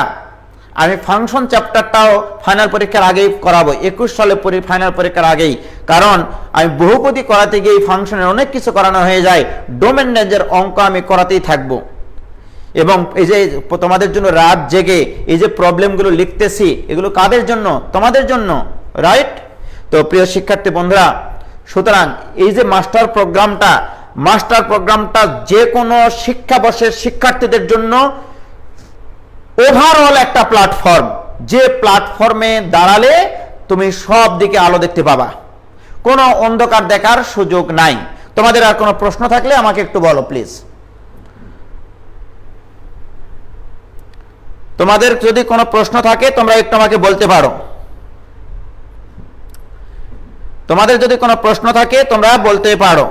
আমি ফাংশন চ্যাপ্টারটাও ফাইনাল পরীক্ষার আগেই করাবো, 21 সালে ফাইনাল পরীক্ষার আগেই। কারণ আমি বহুপদী করাতে গিয়ে ফাংশনের অনেক কিছু করানো হয়ে যায়, ডোমেন রেঞ্জের অঙ্ক আমি করাতেই থাকবো। এবং এই যে তোমাদের জন্য রাত জেগে এই যে প্রবলেমগুলো লিখতেছি, এগুলো কাদের জন্য? তোমাদের জন্য। রাইট, তো প্রিয় শিক্ষার্থী বন্ধুরা, সুতরাং এই যে মাস্টার প্রোগ্রামটা যে কোনো শিক্ষাবর্ষের শিক্ষার্থীদের জন্য ওভারঅল একটা প্ল্যাটফর্ম, যে প্ল্যাটফর্মে দাঁড়ালে তুমি সব দিকে আলো দেখতে পাবা, কোনো অন্ধকার দেখার সুযোগ নাই। তোমাদের আর কোনো প্রশ্ন থাকলে আমাকে একটু বলো প্লিজ। তোমাদের যদি কোনো প্রশ্ন থাকে তোমরা একটু আমাকে বলতে পারো। তোমাদের যদি কোনো প্রশ্ন থাকে তোমরা বলতে পারো।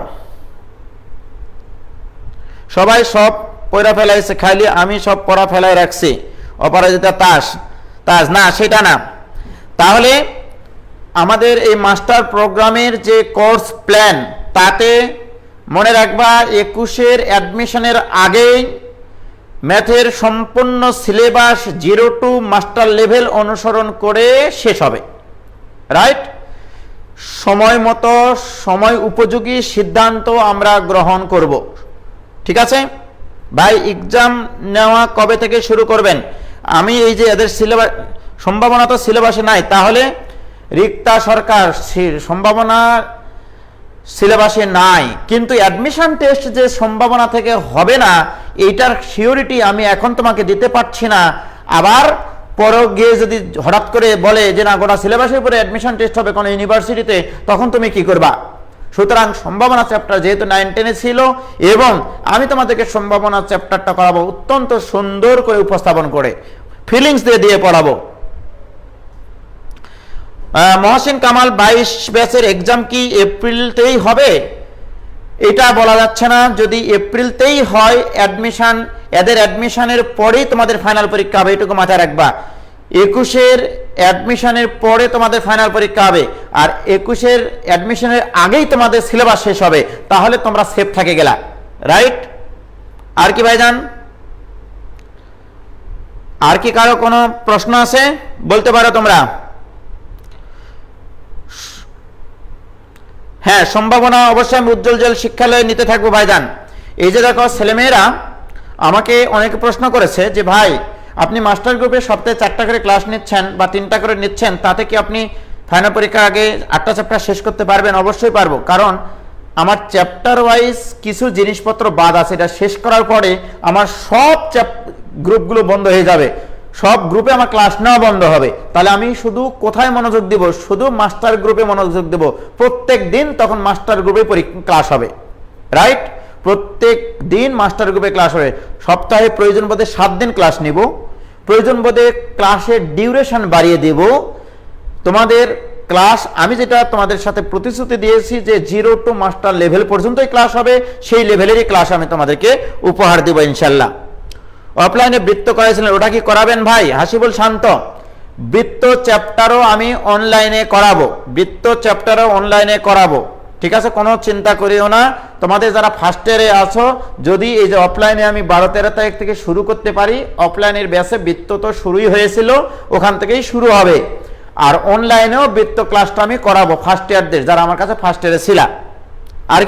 সবাই সব পড়া ফেলাইছে, খালি আমি সব পড়া ফেলাই রাখছি। অপরাজিতা তাস না, সেটা না। তাহলে আমাদের এই মাস্টার প্রোগ্রামের যে কোর্স প্ল্যান, তাতে মনে রাখবা 21-এর অ্যাডমিশনের আগেই ম্যাথের সম্পূর্ণ সিলেবাস 0 টু মাস্টার লেভেল অনুসরণ করে শেষ হবে। রাইট, সময় মতো, সময় উপযোগী সিদ্ধান্ত আমরা গ্রহণ করব। ঠিক আছে ভাই? এক্সাম নেওয়া কবে থেকে শুরু করবেন? আমি এই যে এদের সিলেবাস, সম্ভাবনা তো সিলেবাসে নাই, তাহলে রিক্তা সরকার সম্ভাবনা সিলেবাসে নাই, কিন্তু অ্যাডমিশন টেস্ট যে সম্ভাবনা থেকে হবে না, এইটার সিওরিটি আমি এখন তোমাকে দিতে পারছি না। আবার পরেও গিয়ে যদি হঠাৎ করে বলে যে না গোটা সিলেবাসের উপরে অ্যাডমিশন টেস্ট হবে কোনো ইউনিভার্সিটিতে, তখন তুমি কি করবা? সুতরাং সম্ভাবনা চ্যাপ্টার যেহেতু 9-10 ছিল, এবং আমি তোমাদেরকে সম্ভাবনা চ্যাপ্টারটা করাবো অত্যন্ত সুন্দর করে উপস্থাপন করে, ফিলিংস দিয়ে পড়াবো। মহসিন কামাল 22 ব্যাচের এক্সাম কি এপ্রিলতেই হবে? এটা বলা যাচ্ছে না। যদি এপ্রিলতেই হয় অ্যাডমিশন, এদের অ্যাডমিশনের পরেই তোমাদের ফাইনাল পরীক্ষা হবে, এটুকু মাথায় রাখবা। 21-এর অ্যাডমিশনের পরে তোমাদের ফাইনাল পরীক্ষা হবে, আর 21-এর অ্যাডমিশনের আগেই তোমাদের সিলেবাস শেষ হবে, তাহলে তোমরা সেফ থাকে গেলা, রাইট? আর কি ভাইজান, আর কি কারো কোনো প্রশ্ন আছে বলতে পারো তোমরা? হ্যাঁ, সম্ভাবনা অবশ্যই আমি উজ্জ্বল জল শিক্ষালয়ে নিতে থাকবো ভাইজান। এই যে দেখো ছেলেমেয়েরা আমাকে অনেকে প্রশ্ন করেছে যে ভাই আপনি মাস্টার গ্রুপে সপ্তাহে 4টা করে ক্লাস নিচ্ছেন বা 3টা করে নিচ্ছেন, তাতে কি আপনি ফাইনাল পরীক্ষার আগে 8টা চ্যাপ্টার শেষ করতে পারবেন? অবশ্যই পারবো, কারণ আমার চ্যাপ্টার ওয়াইজ কিছু জিনিসপত্র বাদ আছে, এটা শেষ করার পরে আমার সব গ্রুপগুলো বন্ধ হয়ে যাবে, সব গ্রুপে আমার ক্লাস নেওয়া বন্ধ হবে। তাহলে আমি শুধু কোথায় মনোযোগ দিব? শুধু মাস্টার গ্রুপে মনোযোগ দেব। প্রত্যেক দিন তখন মাস্টার গ্রুপে ক্লাস হবে, রাইট? প্রত্যেক দিন মাস্টার গ্রুপে ক্লাস হবে। সপ্তাহে প্রয়োজন বোধে 7 দিন ক্লাস নিব, প্রয়োজন বোধে ক্লাসের ডিউরেশন বাড়িয়ে দেব। তোমাদের ক্লাস আমি যেটা তোমাদের সাথে প্রতিশ্রুতি দিয়েছি যে 0 to মাস্টার লেভেল পর্যন্তই ক্লাস হবে, সেই লেভেলেরই ক্লাস আমি তোমাদেরকে উপহার দেব ইনশাল্লাহ। অফলাইনে বৃত্ত করাইছিলেন, ওটা কি করাবেন ভাই? হাসিবুল শান্ত, বৃত্ত চ্যাপ্টারও আমি অনলাইনে করাবো, বৃত্ত চ্যাপ্টারও অনলাইনে করাবো, ঠিক আছে? কোনো চিন্তা করিও না। তোমাদের যারা ফার্স্ট ইয়ারে আছো, যদি এই যে অফলাইনে আমি 12-13 তারিখ থেকে শুরু করতে পারি, অফলাইনের ব্যাচে বৃত্ত তো শুরুই হয়েছিল, ওখান থেকেই শুরু হবে। আর অনলাইনেও বৃত্ত ক্লাসটা আমি করাবো ফার্স্ট ইয়ারদের, যারা আমার কাছে ফার্স্ট ইয়ারে ছিল। আর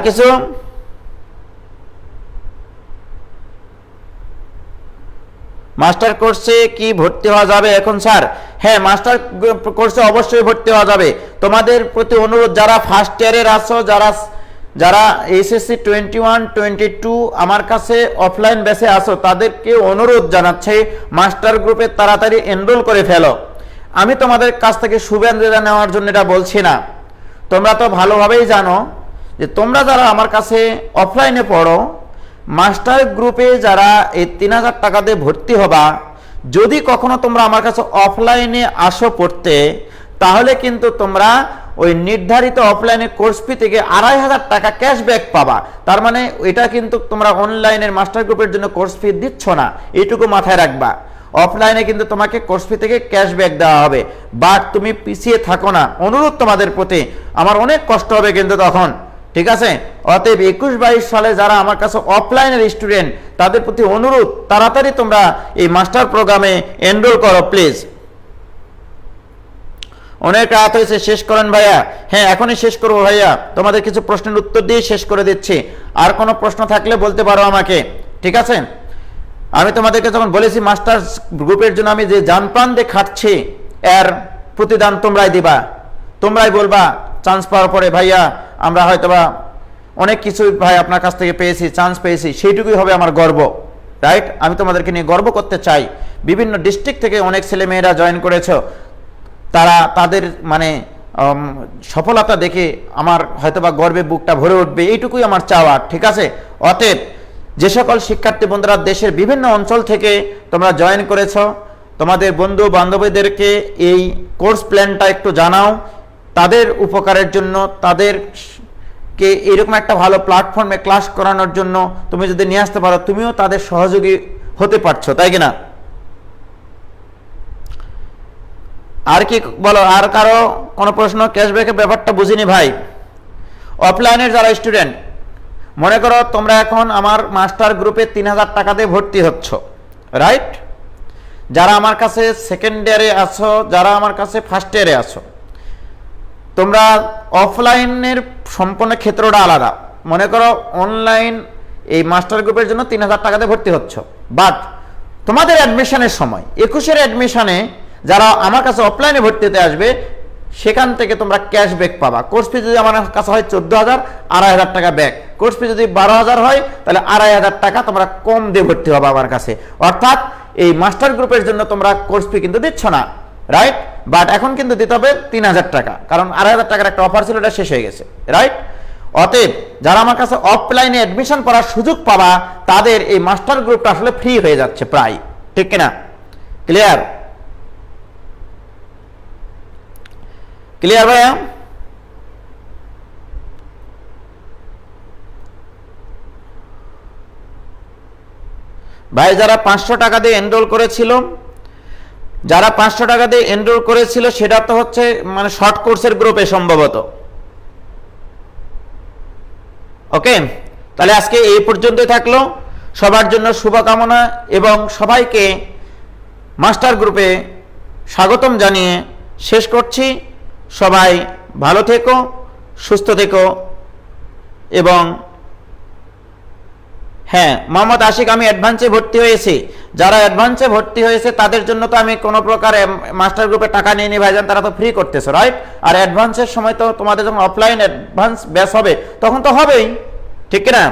কিছু মাস্টার কোর্সে কি ভর্তি হওয়া যাবে এখন স্যার? হ্যাঁ, মাস্টার কোর্সে অবশ্যই ভর্তি হওয়া যাবে। তোমাদের প্রতি অনুরোধ, যারা ফার্স্ট ইয়ারের আছো, যারা এইচএসসি 21-22 আমার কাছে অফলাইন ব্যাচে আছো, তাদেরকে অনুরোধ জানাচ্ছে মাস্টার গ্রুপে তাড়াতাড়ি এনরোল করে ফেলো। আমি তোমাদের কাছ থেকে সুবিধা নেওয়ার জন্য এটা বলছি না, তোমরা তো ভালোভাবেই জানো যে তোমরা যারা আমার কাছে অফলাইনে পড়ো, মাস্টার গ্রুপে যারা এই 3000 টাকা দিয়ে ভর্তি হবা, যদি কখনো তোমরা আমার কাছে অফলাইনে আসো পড়তে, তাহলে কিন্তু তোমরা ওই নির্ধারিত অফলাইনে কোর্স ফি থেকে 2500 টাকা ক্যাশব্যাক পাবা। তার মানে এটা কিন্তু তোমরা অনলাইনের মাস্টার গ্রুপের জন্য কোর্স ফি দিচ্ছ না, এইটুকু মাথায় রাখবা। অফলাইনে কিন্তু তোমাকে কোর্স ফি থেকে ক্যাশব্যাক দেওয়া হবে, বাট তুমি পিছিয়ে থাকো না, অনুরোধ তোমাদের প্রতি। আমার অনেক কষ্ট হবে কিন্তু তখন, ঠিক আছে? অতএব 21-22 সালে যারা আমার কাছে অফলাইনের স্টুডেন্ট, তাদের প্রতি অনুরোধ, তাড়াতাড়ি তোমরা এই মাস্টার প্রোগ্রামে এনরোল করো প্লিজ। অনেক রাত হয়েছে, শেষ করেন ভাইয়া। হ্যাঁ, এখনই শেষ করবো ভাইয়া, তোমাদের কিছু প্রশ্নের উত্তর দিয়ে শেষ করে দিচ্ছি। আর কোনো প্রশ্ন থাকলে বলতে পারো আমাকে, ঠিক আছে? আমি তোমাদেরকে যখন বলেছি মাস্টার গ্রুপের জন্য আমি যে জান প্রাণ দিয়ে খাটছি, এর প্রতিদান তোমরাই দিবা, তোমরাই বলবা চান্স পাওয়ার পরে ভাইয়া আমরা হয়তোবা অনেক কিছু ভাই আপনার কাছ থেকে পেয়েছি, চান্স পেয়েছি, সেইটুকুই হবে আমার গর্ব, রাইট? আমি তোমাদেরকে নিয়ে গর্ব করতে চাই। বিভিন্ন ডিস্ট্রিক্ট থেকে অনেক ছেলেমেয়েরা জয়েন করেছো, তারা তাদের মানে সফলতা দেখে আমার হয়তোবা গর্বে বুকটা ভরে উঠবে, এইটুকুই আমার চাওয়া, ঠিক আছে? অতএব যে সকল শিক্ষার্থী বন্ধুরা দেশের বিভিন্ন অঞ্চল থেকে তোমরা জয়েন করেছো, তোমাদের বন্ধু বান্ধবীদেরকে এই কোর্স প্ল্যানটা একটু জানাও, তাদের উপকারের জন্য, তাদেরকে এরকম একটা ভালো প্ল্যাটফর্মে ক্লাস করানোর জন্য তুমি যদি নিয়ে আসতে পারো, তুমিও তাদের সহযোগী হতে পারছো, তাই কিনা? আর কি বলো, আর কারো কোনো প্রশ্ন? ক্যাশব্যাকের ব্যাপারটা বুঝিনি ভাই। অফলাইনের যারা স্টুডেন্ট, মনে করো তোমরা এখন আমার মাস্টার গ্রুপে 3000 টাকা দিয়ে ভর্তি হচ্ছ, রাইট? যারা আমার কাছে সেকেন্ড ইয়ারে আছো, যারা আমার কাছে ফার্স্ট ইয়ারে আছো, তোমরা অফলাইনের সম্পূর্ণ ক্ষেত্রটা আলাদা। মনে করো অনলাইন এই মাস্টার গ্রুপের জন্য 3000 টাকাতে ভর্তি হচ্ছ, বাট তোমাদের অ্যাডমিশনের সময় 21-এর অ্যাডমিশনে যারা আমার কাছে অফলাইনে ভর্তি হতে আসবে, সেখান থেকে তোমরা ক্যাশব্যাক পাবা। কোর্স ফি যদি আমার কাছে হয় 14,000, 2,500 টাকা ব্যাক। কোর্স ফি যদি 12,000 হয় তাহলে 2,500 টাকা তোমরা কম দিয়ে ভর্তি হবে আমার কাছে। অর্থাৎ এই মাস্টার গ্রুপের জন্য তোমরা কোর্স ফি কিন্তু দিচ্ছ না, রাইট? বাট এখন কিন্তু দিতে হবে 3,000 টাকা, কারণ 2,500 টাকার একটা অফার ছিল, এটা শেষ হয়ে গেছে, রাইট? অতএব যারা আমার কাছে অফলাইনে অ্যাডমিশন করার সুযোগ পাবা তাদের এই মাস্টার গ্রুপটা আসলে ফ্রি হয়ে যাচ্ছে প্রায়, ঠিক কিনা? ক্লিয়ার? ক্লিয়ার ভাইয়া? ভাই যারা 500 টাকা দিয়ে এনরোল করেছিল, যারা 500 টাকা দিয়ে এনরোল করেছিল সেটা তো হচ্ছে মানে শর্ট কোর্সের গ্রুপে সম্ভবত। ওকে, তাহলে আজকে এই পর্যন্তই থাকলো। সবার জন্য শুভকামনা এবং সবাইকে মাস্টার গ্রুপে স্বাগতম জানিয়ে শেষ করছি। সবাই ভালো থেকো, সুস্থ থেকো। এবং হ্যাঁ, মোহাম্মদ আশিক, আমি অ্যাডভান্সে ভর্তি হয়েছি। যারা অ্যাডভান্সে ভর্তি হয়েছে তাদের জন্য তো আমি কোনো প্রকার মাস্টার গ্রুপে টাকা নিয়ে নিয়ে ভাইজান, তারা তো ফ্রি করতেছে, রাইট? আর অ্যাডভান্সের সময় তো তোমাদের যখন অফলাইন অ্যাডভান্স ব্যাচ হবে তখন তো হবেই, ঠিক না?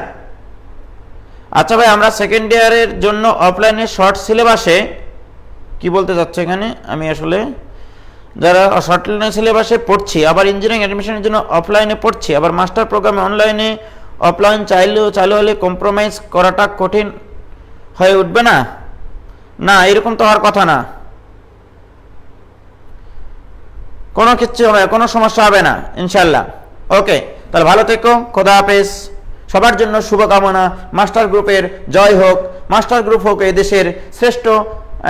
আচ্ছা ভাই, আমরা সেকেন্ড ইয়ারের জন্য অফলাইনে শর্ট সিলেবাসে কি বলতে যাচ্ছে এখানে, আমি আসলে যারা শর্ট সিলেবাসে পড়ছি, আবার ইঞ্জিনিয়ারিং অ্যাডমিশনের জন্য অফলাইনে পড়ছি, আবার মাস্টার প্রোগ্রামে অনলাইনে অফলাইন চালু হলে কম্প্রোমাইজ করাটা কঠিন হয়ে উঠবে না? না, এরকম তো হওয়ার কথা না, কোনো কিচ্ছু হবে, কোনো সমস্যা হবে না ইনশাল্লাহ। ওকে, তাহলে ভালো থেকো, খোদা হাফেজ। সবার জন্য শুভকামনা। মাস্টার গ্রুপের জয় হোক, মাস্টার গ্রুপ হোক এই দেশের শ্রেষ্ঠ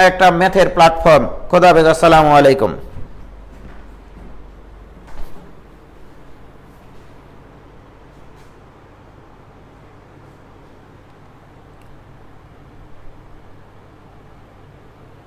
একটা ম্যাথের প্ল্যাটফর্ম। খোদা হাফেজ, আসসালামু আলাইকুম।